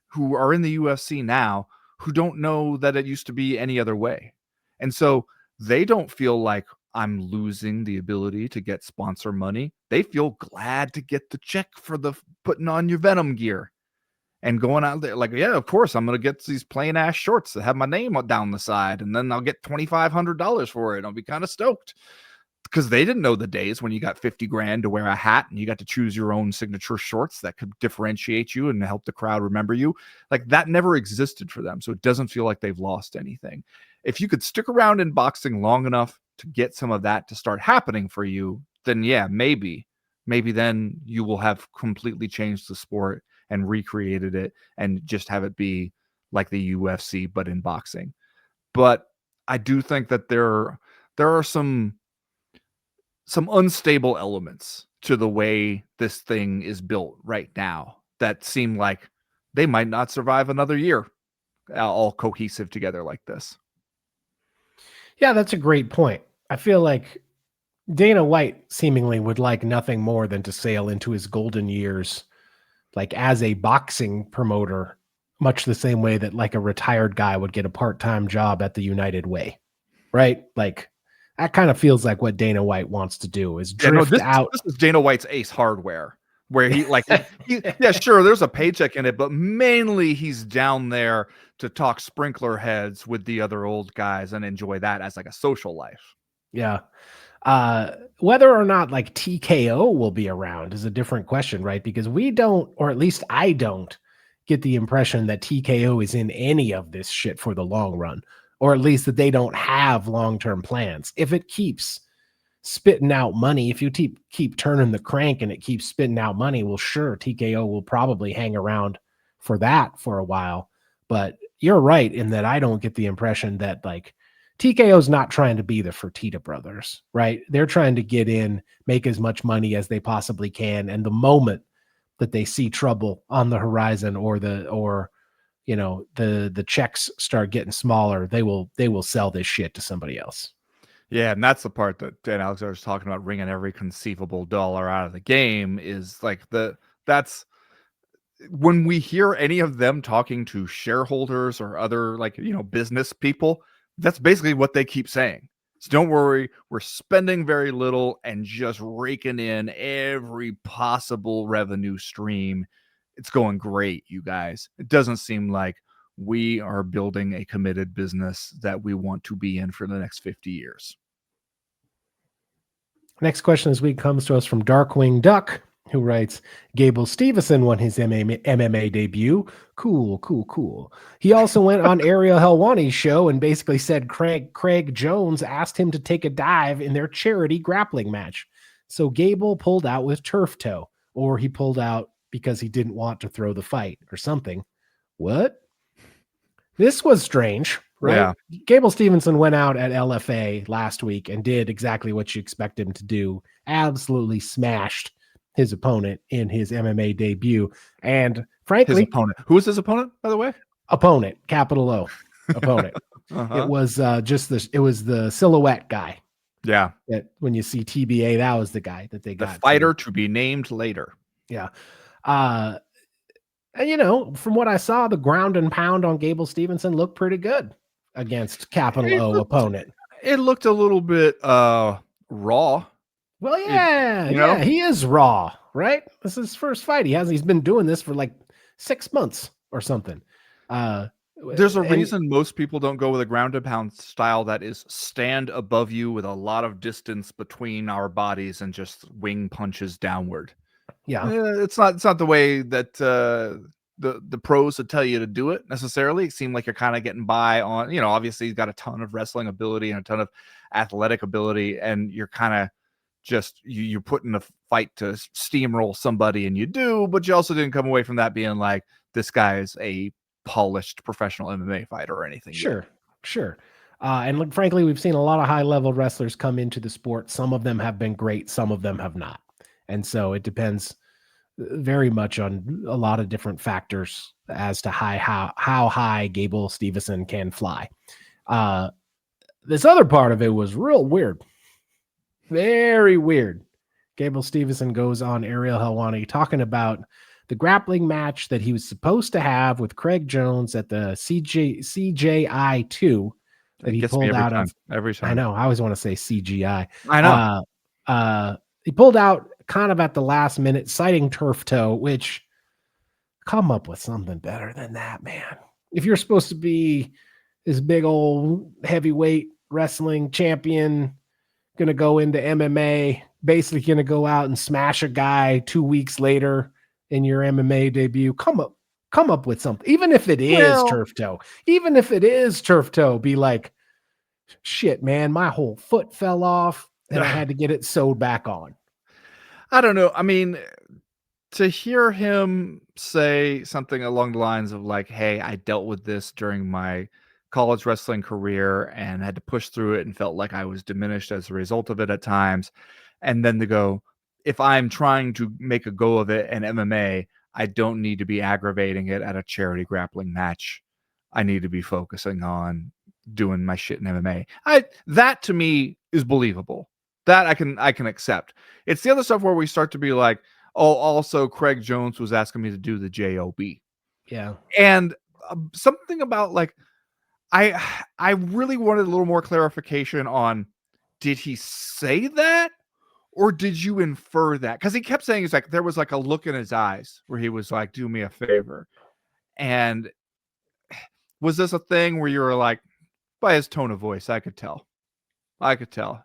B: who are in the UFC now who don't know that it used to be any other way. And so they don't feel like, I'm losing the ability to get sponsor money. They feel glad to get the check for the putting on your Venom gear and going out there like, yeah, of course, I'm going to get these plain ass shorts that have my name down the side. And then I'll get $2,500 for it. I'll be kind of stoked. Because they didn't know the days when you got 50 grand to wear a hat and you got to choose your own signature shorts that could differentiate you and help the crowd remember you. Like that never existed for them. So it doesn't feel like they've lost anything. If you could stick around in boxing long enough to get some of that to start happening for you, then yeah, maybe then you will have completely changed the sport and recreated it and just have it be like the UFC, but in boxing. But I do think that there are some unstable elements to the way this thing is built right now that seem like they might not survive another year all cohesive together like this.
A: Yeah, that's a great point. I feel like Dana White seemingly would like nothing more than to sail into his golden years, like as a boxing promoter, much the same way that like a retired guy would get a part-time job at the United Way, right? Like that kind of feels like what Dana White wants to do is drift out.
B: This is Dana White's Ace Hardware, where he yeah, sure, there's a paycheck in it, but mainly he's down there to talk sprinkler heads with the other old guys and enjoy that as like a social life.
A: Yeah. Whether or not like TKO will be around is a different question, right? Because we don't, or at least I don't get the impression that TKO is in any of this shit for the long run, or at least that they don't have long-term plans. If it keeps spitting out money, if you keep turning the crank and it keeps spitting out money, well, sure, TKO will probably hang around for that for a while. But you're right in that I don't get the impression that like TKO is not trying to be the Fertitta brothers, right? They're trying to get in, make as much money as they possibly can. And the moment that they see trouble on the horizon or the checks start getting smaller, they will sell this shit to somebody else.
B: Yeah, and that's the part that Dan Alexander was talking about, wringing every conceivable dollar out of the game, is like that's when we hear any of them talking to shareholders or other business people, that's basically what they keep saying. So don't worry, we're spending very little and just raking in every possible revenue stream. It's going great, you guys. It doesn't seem like we are building a committed business that we want to be in for the next 50 years.
A: Next question this week comes to us from Darkwing Duck. who writes, Gable Stevenson won his MMA debut. Cool, cool, cool. He also went on Ariel Helwani's show and basically said Craig Jones asked him to take a dive in their charity grappling match. So Gable pulled out with turf toe, or he pulled out because he didn't want to throw the fight or something. What? This was strange, right?
B: Yeah.
A: Gable Stevenson went out at LFA last week and did exactly what you expect him to do. Absolutely smashed his opponent in his MMA debut. And frankly,
B: his opponent. Who was his opponent, by the way?
A: Opponent, capital O. Opponent. It was it was the silhouette guy.
B: Yeah.
A: That when you see TBA, that was the guy that they got.
B: The fighter to be named later.
A: Yeah. And, you know, from what I saw, the ground and pound on Gable Stevenson looked pretty good against capital O opponent.
B: It looked a little bit raw.
A: Well, yeah, he is raw, right? This is his first fight. He's been doing this for like 6 months or something.
B: There's a reason most people don't go with a ground and pound style that is stand above you with a lot of distance between our bodies and just wing punches downward.
A: Yeah,
B: it's not the way that the pros would tell you to do it necessarily. It seemed like you're kind of getting by on, you know, obviously he's got a ton of wrestling ability and a ton of athletic ability, and you're kind of just you're put in a fight to steamroll somebody, and you do, but you also didn't come away from that being like, this guy is a polished professional MMA fighter or anything.
A: Sure. And look, frankly, we've seen a lot of high-level wrestlers come into the sport. Some of them have been great, some of them have not. And so it depends very much on a lot of different factors as to how high Gable Stevenson can fly. This other part of it was real weird. Very weird. Gable Stevenson goes on Ariel Helwani talking about the grappling match that he was supposed to have with Craig Jones at the CJI 2 that he pulled out of.
B: Every time.
A: I know. I always want to say CGI.
B: I
A: know. He pulled out kind of at the last minute, citing turf toe, which come up with something better than that, man. If you're supposed to be this big old heavyweight wrestling champion, going to go into MMA, basically going to go out and smash a guy 2 weeks later in your MMA debut, come up with something. Even if it is turf toe, be like, shit, man, my whole foot fell off and I had to get it sewed back on.
B: I don't know. I mean, to hear him say something along the lines of like, hey, I dealt with this during my college wrestling career and had to push through it and felt like I was diminished as a result of it at times. And then to go, if I'm trying to make a go of it in MMA, I don't need to be aggravating it at a charity grappling match. I need to be focusing on doing my shit in MMA. That to me is believable. That I can accept. It's the other stuff where we start to be like, oh, also Craig Jones was asking me to do the JOB.
A: Yeah.
B: And something about like, I really wanted a little more clarification on, did he say that or did you infer that? Because he kept saying, it's like, there was like a look in his eyes where he was like, do me a favor. And was this a thing where you were like, by his tone of voice, I could tell.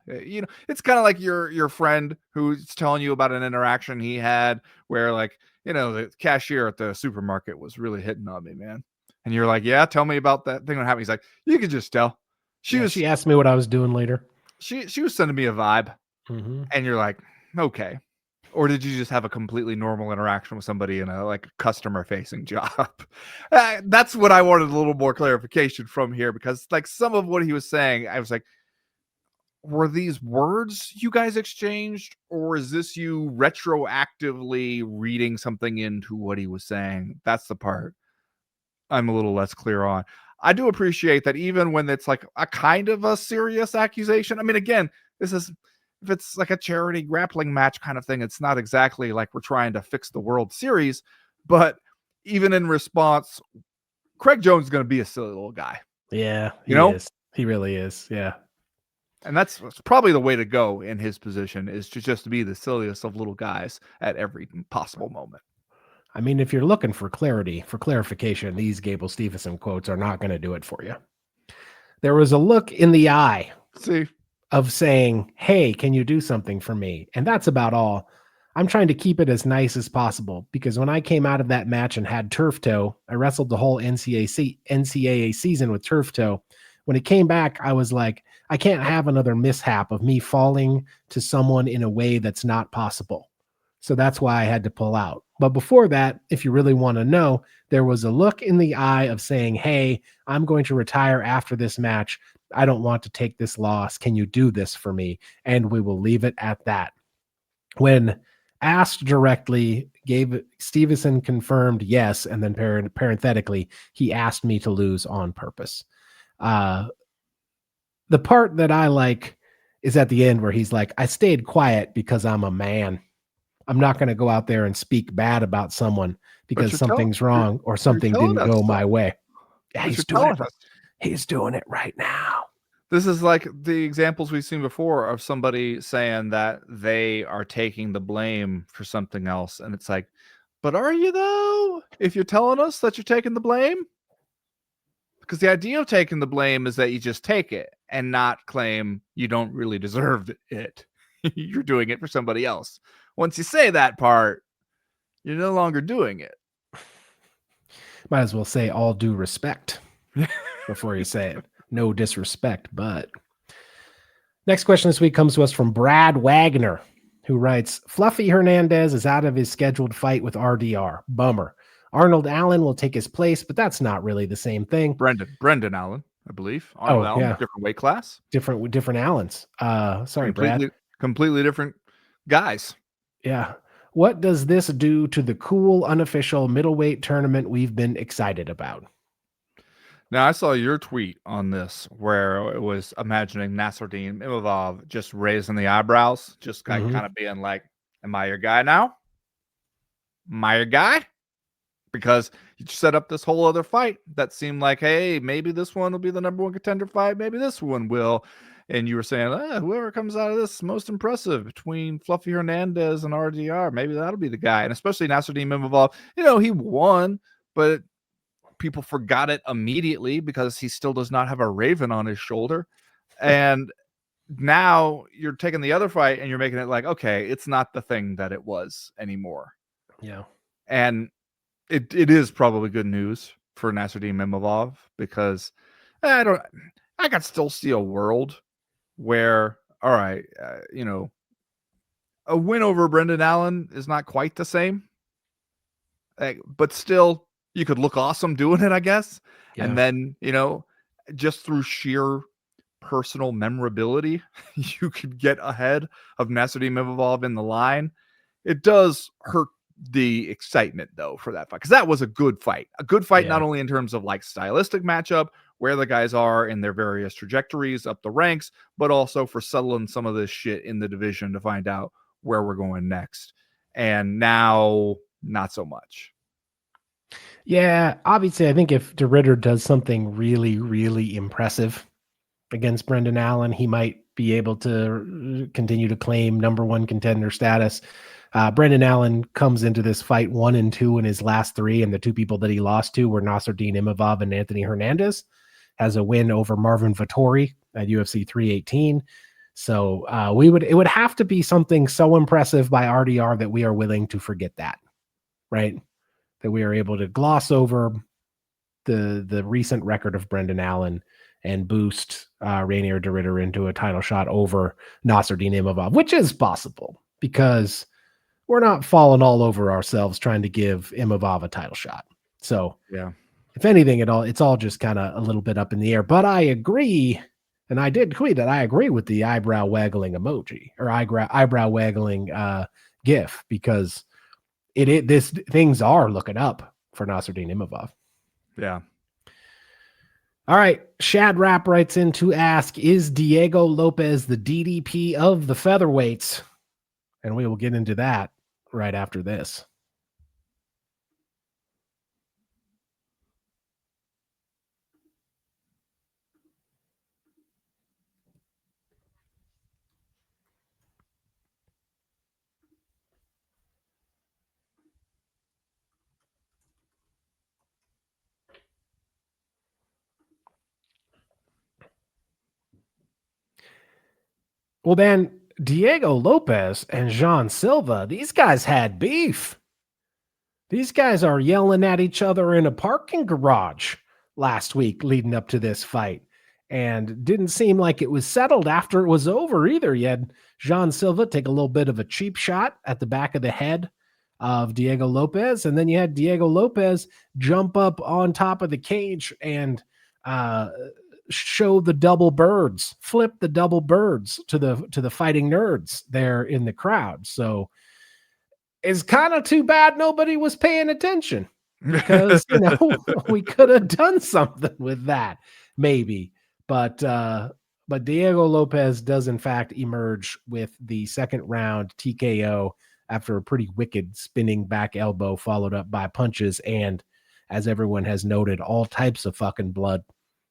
B: You know, it's kind of like your friend who's telling you about an interaction he had where, like, you know, the cashier at the supermarket was really hitting on me, man. And you're like, yeah, tell me about that thing that happened. He's like, you could just tell.
A: She asked me what I was doing later.
B: She was sending me a vibe.
A: Mm-hmm.
B: And you're like, okay. Or did you just have a completely normal interaction with somebody in a like customer facing job? That's what I wanted a little more clarification from here, because like some of what he was saying, I was like, were these words you guys exchanged, or is this you retroactively reading something into what he was saying? That's the part I'm a little less clear on. I do appreciate that even when it's like a kind of a serious accusation. I mean, again, this is, if it's like a charity grappling match kind of thing, it's not exactly like we're trying to fix the World Series, but even in response, Craig Jones is going to be a silly little guy.
A: Yeah, he really is. Yeah.
B: And that's probably the way to go in his position, is to just be the silliest of little guys at every possible moment.
A: I mean, if you're looking for clarification, these Gable Stevenson quotes are not going to do it for you. There was a look in the eye of saying, hey, can you do something for me? And that's about all. I'm trying to keep it as nice as possible because when I came out of that match and had turf toe, I wrestled the whole NCAA season with turf toe. When it came back, I was like, I can't have another mishap of me falling to someone in a way that's not possible. So that's why I had to pull out. But before that, if you really want to know, there was a look in the eye of saying, hey, I'm going to retire after this match. I don't want to take this loss. Can you do this for me? And we will leave it at that. When asked directly, Gable Stevenson confirmed yes, and then parenthetically, he asked me to lose on purpose. The part that I like is at the end where he's like, I stayed quiet because I'm a man. I'm not going to go out there and speak bad about someone because something's wrong or something didn't go my way. Yeah, he's doing it. He's doing it right now.
B: This is like the examples we've seen before of somebody saying that they are taking the blame for something else. And it's like, but are you though? If you're telling us that you're taking the blame? Because the idea of taking the blame is that you just take it and not claim you don't really deserve it. You're doing it for somebody else. Once you say that part, you're no longer doing it.
A: Might as well say all due respect before you say it. No disrespect, but. Next question this week comes to us from Brad Wagner, who writes, Fluffy Hernandez is out of his scheduled fight with RDR. Bummer. Arnold Allen will take his place, but that's not really the same thing.
B: Brendan Allen, I believe. Arnold Allen, yeah. Different weight class.
A: Different Allens. Sorry, Brad.
B: Completely different guys.
A: Yeah. What does this do to the cool, unofficial middleweight tournament we've been excited about?
B: Now, I saw your tweet on this where it was imagining Nasruddin Imavov just raising the eyebrows, just kind of being like, am I your guy now? Am I your guy? Because you set up this whole other fight that seemed like, hey, maybe this one will be the number one contender fight. Maybe this one will. And you were saying, whoever comes out of this most impressive between Fluffy Hernandez and RDR, maybe that'll be the guy. And especially Nasruddin Imavov, he won, but people forgot it immediately because he still does not have a raven on his shoulder. And now you're taking the other fight and you're making it like, okay, it's not the thing that it was anymore.
A: Yeah.
B: And it is probably good news for Nasruddin Imavov because I can still see a world where, all right, a win over Brendan Allen is not quite the same, but still you could look awesome doing it, I guess. Yeah. And then, just through sheer personal memorability, you could get ahead of Nasruddin Imavov in the line. It does hurt the excitement though for that fight, because that was a good fight, not only in terms of like stylistic matchup, where the guys are in their various trajectories up the ranks, but also for settling some of this shit in the division to find out where we're going next. And now, not so much.
A: Yeah, obviously, I think if DeRitter does something really, really impressive against Brendan Allen, he might be able to continue to claim number one contender status. Brendan Allen comes into this fight 1-2 in his last three, and the two people that he lost to were Nasruddin Imavov and Anthony Hernandez. Has a win over Marvin Vettori at UFC 318. So it would have to be something so impressive by RDR that we are willing to forget that, right? That we are able to gloss over the recent record of Brendan Allen and boost Rainier DeRitter into a title shot over Nasruddin Imavov, which is possible because we're not falling all over ourselves trying to give Imavov a title shot. So
B: yeah,
A: if anything at all, it's all just kind of a little bit up in the air. But I agree, and I did tweet that I agree with the eyebrow waggling emoji or eyebrow waggling GIF because things are looking up for Nasruddin Imavov.
B: Yeah.
A: All right. Shadrap writes in to ask, is Diego Lopez the DDP of the featherweights? And we will get into that right after this. Well, Dan, Diego Lopes and Jean Silva, these guys had beef. These guys are yelling at each other in a parking garage last week leading up to this fight. And didn't seem like it was settled after it was over either. You had Jean Silva take a little bit of a cheap shot at the back of the head of Diego Lopes. And then you had Diego Lopes jump up on top of the cage and show the double birds, flip the double birds to the fighting nerds there in the crowd. So it's kind of too bad nobody was paying attention, because we could have done something with that maybe. But Diego Lopes does in fact emerge with the second round TKO after a pretty wicked spinning back elbow followed up by punches, and as everyone has noted, all types of fucking blood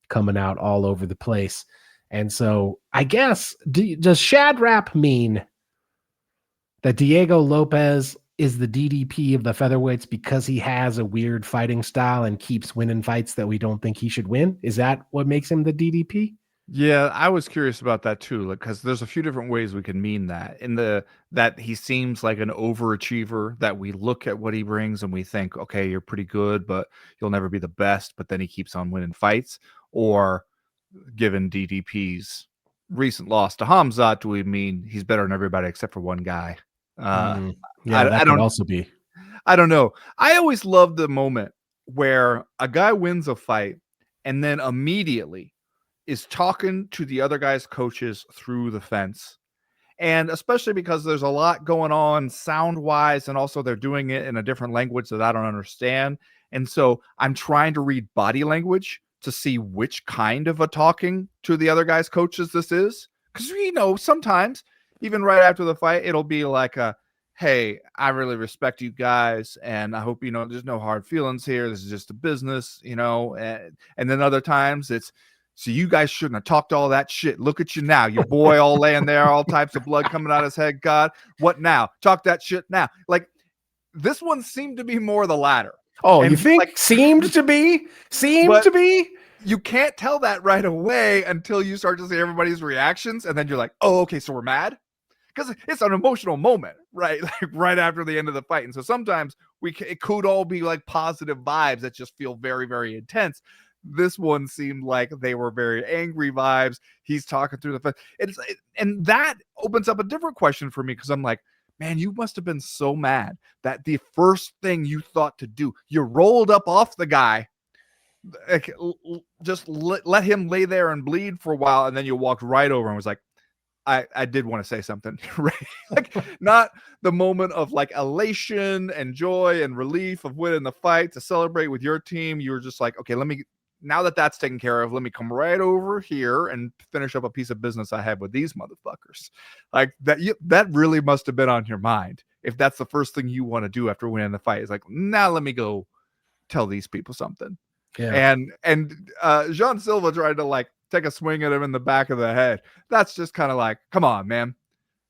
A: coming out all over the place. And so I guess, does Shadrap mean that Diego Lopes is the DDP of the featherweights because he has a weird fighting style and keeps winning fights that we don't think he should win? Is that what makes him the DDP?
B: Yeah, I was curious about that too, because there's a few different ways we can mean that. That he seems like an overachiever, that we look at what he brings and we think, okay, you're pretty good, but you'll never be the best, but then he keeps on winning fights. Or given DDP's recent loss to Hamzat, do we mean he's better than everybody except for one guy?
A: Yeah,
B: that
A: could also be.
B: I don't know. I always love the moment where a guy wins a fight and then immediately is talking to the other guy's coaches through the fence. And especially because there's a lot going on sound wise, and also they're doing it in a different language that I don't understand. And so I'm trying to read body language to see which kind of a talking to the other guy's coaches this is. Because, sometimes even right after the fight, it'll be like hey, I really respect you guys, and I hope there's no hard feelings here. This is just a business, and then other times it's, so you guys shouldn't have talked all that shit. Look at you now. Your boy all laying there, all types of blood coming out his head. God, what now? Talk that shit now. Like, this one seemed to be more the latter.
A: Oh, and you think seemed to be? You
B: can't tell that right away until you start to see everybody's reactions, and then you're like, oh, okay, so we're mad? Because it's an emotional moment, right? Like right after the end of the fight. And so sometimes it could all be like positive vibes that just feel very, very intense. This one seemed like they were very angry vibes. He's talking through the fight. And that opens up a different question for me, because I'm like, man, you must have been so mad that the first thing you thought to do, you rolled up off the guy, like, just let him lay there and bleed for a while, and then you walked right over and was like, I did want to say something, right? Like, not the moment of like elation and joy and relief of winning the fight to celebrate with your team. You were just like, okay, now that that's taken care of, let me come right over here and finish up a piece of business I have with these motherfuckers. Like that really must have been on your mind. If that's the first thing you want to do after winning the fight, is like, now let me go tell these people something. Yeah. And Jean Silva tried to like take a swing at him in the back of the head. That's just kind of like, come on, man.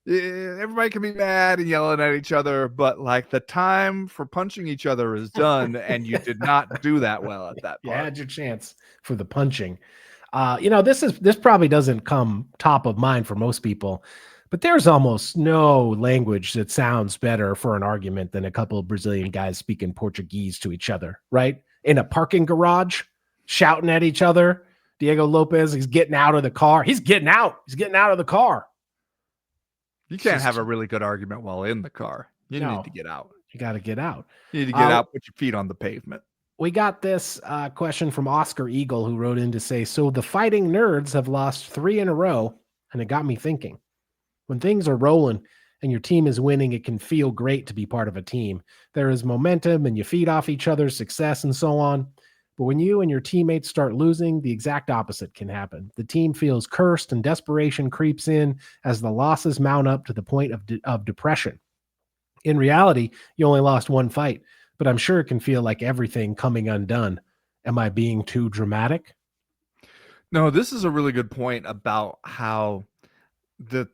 B: Everybody can be mad and yelling at each other, but like the time for punching each other is done, and you did not do that well at that point.
A: You had your chance for the punching. This probably doesn't come top of mind for most people, but there's almost no language that sounds better for an argument than a couple of Brazilian guys speaking Portuguese to each other, right? In a parking garage, shouting at each other. Diego Lopes, he's getting out of the car. He's getting out of the car.
B: You can't have a really good argument while in the car. You need to get out.
A: You got to get out.
B: You need to get out, put your feet on the pavement.
A: We got this question from Oscar Eagle, who wrote in to say, so the fighting nerds have lost 3 in a row, and it got me thinking. When things are rolling and your team is winning, it can feel great to be part of a team. There is momentum, and you feed off each other's success and so on. But when you and your teammates start losing, the exact opposite can happen. The team feels cursed, and desperation creeps in as the losses mount up to the point of depression. In reality, you only lost 1 fight, but I'm sure it can feel like everything coming undone. Am I being too dramatic?
B: No, this is a really good point about how the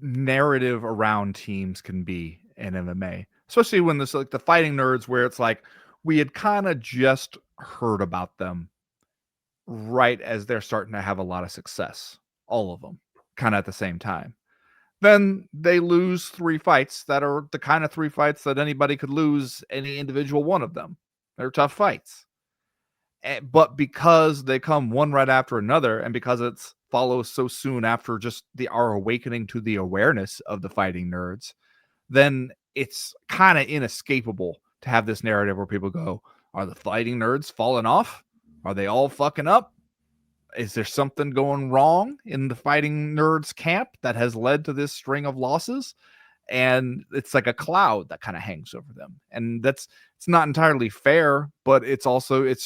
B: narrative around teams can be in MMA, especially when this, like the fighting nerds, where it's like we had kind of just heard about them right as they're starting to have a lot of success, all of them kind of at the same time. then they lose 3 fights that are the kind of 3 fights that anybody could lose any individual one of them. They're tough fights. But because they come one right after another, and because it's follows so soon after just our awakening to the awareness of the fighting nerds, then it's kind of inescapable to have this narrative where people go, are the fighting nerds falling off? Are they all fucking up? Is there something going wrong in the fighting nerds camp that has led to this string of losses? And it's like a cloud that kind of hangs over them. And it's not entirely fair, but it's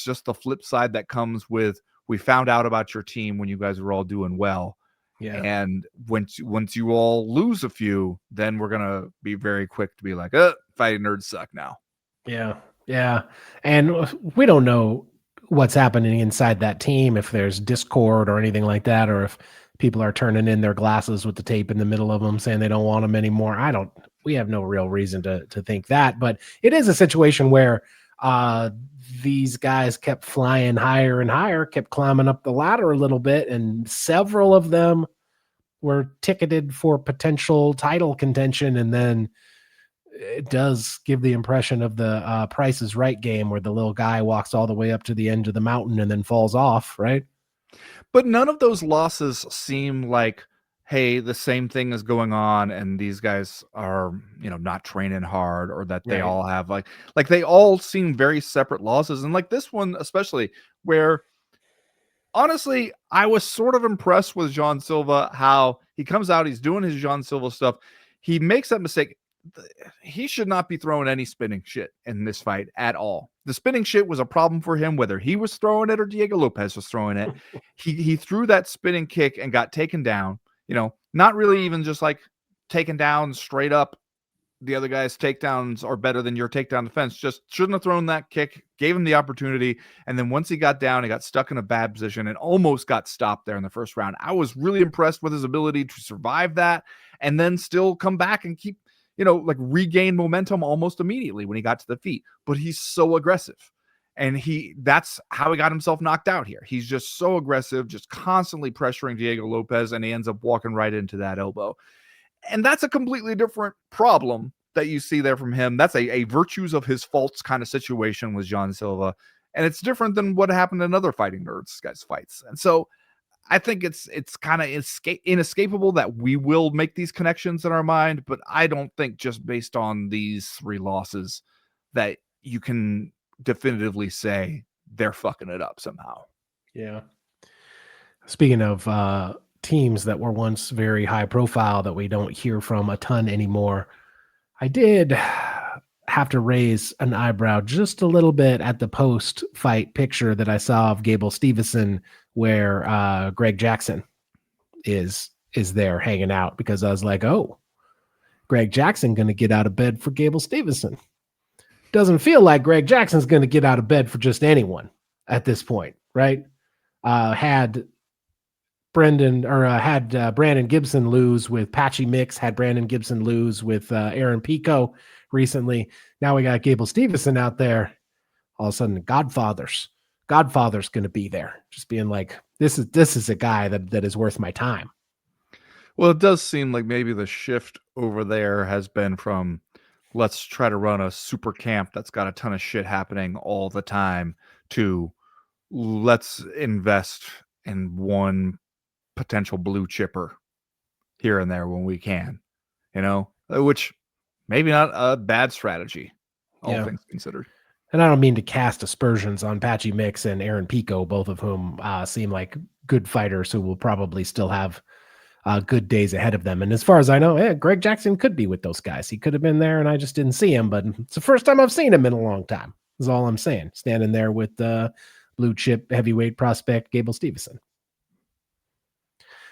B: just the flip side that comes with, we found out about your team when you guys were all doing well. Yeah. And once you all lose a few, then we're going to be very quick to be like, fighting nerds suck now.
A: Yeah. Yeah. And we don't know what's happening inside that team, if there's discord or anything like that, or if people are turning in their glasses with the tape in the middle of them saying they don't want them anymore. We have no real reason to think that, but it is a situation where these guys kept flying higher and higher, kept climbing up the ladder a little bit, and several of them were ticketed for potential title contention. And then it does give the impression of the Price is Right game, where the little guy walks all the way up to the end of the mountain and then falls off, right?
B: But none of those losses seem like, hey, the same thing is going on and these guys are, not training hard, or that they all have like they all seem very separate losses. And like this one, especially, where honestly, I was sort of impressed with Jean Silva, how he comes out, he's doing his Jean Silva stuff. He makes that mistake. He should not be throwing any spinning shit in this fight at all. The spinning shit was a problem for him, whether he was throwing it or Diego Lopez was throwing it. He threw that spinning kick and got taken down, not really even just like taken down straight up. The other guy's takedowns are better than your takedown defense. Just shouldn't have thrown that kick, gave him the opportunity. And then once he got down, he got stuck in a bad position and almost got stopped there in the first round. I was really impressed with his ability to survive that and then still come back and keep, regain momentum almost immediately when he got to the feet. But he's so aggressive. And that's how he got himself knocked out here. He's just so aggressive, just constantly pressuring Diego Lopez, and he ends up walking right into that elbow. And that's a completely different problem that you see there from him. That's a virtues of his faults kind of situation with Jean Silva. And it's different than what happened in other fighting nerds guys fights. And so I think it's kind of inescapable that we will make these connections in our mind, but I don't think just based on these 3 losses that you can definitively say they're fucking it up somehow.
A: Yeah. Speaking of teams that were once very high profile that we don't hear from a ton anymore, I did have to raise an eyebrow just a little bit at the post-fight picture that I saw of Gable Stevenson, where Greg Jackson is there hanging out, because I was like, oh, Greg Jackson going to get out of bed for Gable Stevenson. Doesn't feel like Greg Jackson's going to get out of bed for just anyone at this point, right? Had Brandon Gibson lose with Patchy Mix, had Brandon Gibson lose with Aaron Pico recently. Now we got Gable Stevenson out there. All of a sudden, Godfather's going to be there, just being like, this is a guy that is worth my time.
B: Well, it does seem like maybe the shift over there has been from, let's try to run a super camp that's got a ton of shit happening all the time, to let's invest in one potential blue chipper here and there when we can, which maybe not a bad strategy, all things considered.
A: And I don't mean to cast aspersions on Patchy Mix and Aaron Pico, both of whom seem like good fighters who will probably still have good days ahead of them. And as far as I know, Greg Jackson could be with those guys. He could have been there and I just didn't see him, but it's the first time I've seen him in a long time, is all I'm saying. Standing there with blue chip heavyweight prospect Gable Stevenson.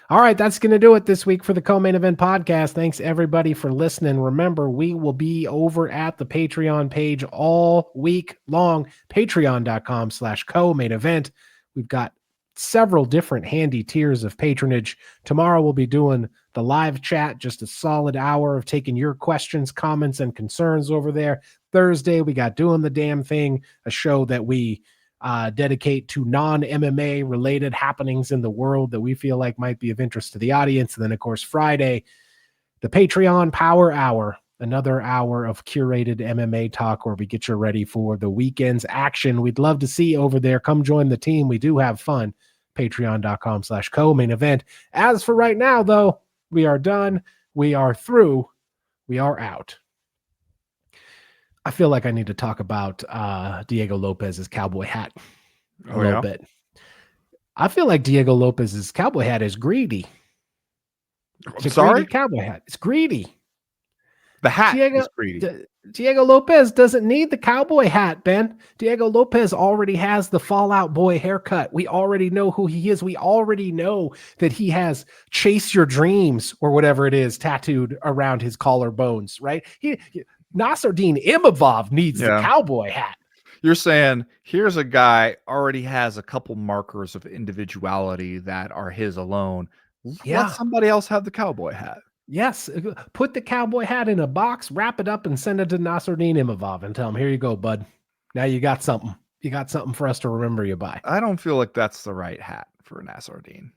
A: All right, that's going to do it this week for the Co-Main Event podcast. Thanks, everybody, for listening. Remember, we will be over at the Patreon page all week long, patreon.com/co-main event. We've got several different handy tiers of patronage. Tomorrow, we'll be doing the live chat, just a solid hour of taking your questions, comments, and concerns over there. Thursday, we got Doing the Damn Thing, a show that we dedicate to non-MMA related happenings in the world that we feel like might be of interest to the audience. And then, of course, Friday, the Patreon Power Hour, another hour of curated MMA talk where we get you ready for the weekend's action. We'd love to see you over there. Come join the team. We do have fun. Patreon.com/co-main event. As for right now, though, we are done. We are through. We are out. I feel like I need to talk about Diego Lopez's cowboy hat a little bit. I feel like Diego Lopez's cowboy hat is greedy. It's a greedy cowboy hat. It's greedy.
B: The hat is greedy.
A: Diego Lopez doesn't need the cowboy hat, Ben. Diego Lopez already has the Fallout Boy haircut. We already know who he is. We already know that he has Chase Your Dreams or whatever it is tattooed around his collarbones, right? Nasruddin Imavov needs the cowboy hat.
B: You're saying here's a guy already has a couple markers of individuality that are his alone. Let somebody else have the cowboy hat.
A: Yes. Put the cowboy hat in a box, wrap it up, and send it to Nasruddin Imavov and tell him, here you go, bud. Now you got something. You got something for us to remember you by.
B: I don't feel like that's the right hat for Nasruddin.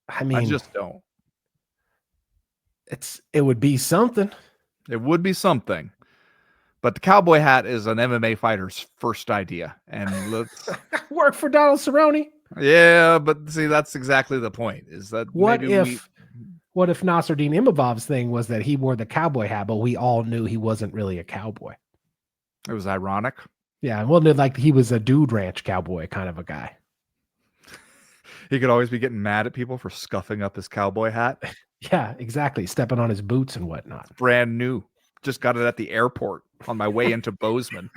A: I mean,
B: I just don't.
A: It would be something.
B: It would be something. But the cowboy hat is an MMA fighter's first idea. And let's
A: work for Donald Cerrone.
B: Yeah, but see, that's exactly the point. Is that
A: what if Nasruddin Imavov's thing was that he wore the cowboy hat, but we all knew he wasn't really a cowboy?
B: It was ironic.
A: Yeah, well, like he was a dude ranch cowboy kind of a guy.
B: He could always be getting mad at people for scuffing up his cowboy hat.
A: Yeah, exactly. Stepping on his boots and whatnot.
B: Brand new. Just got it at the airport on my way into Bozeman.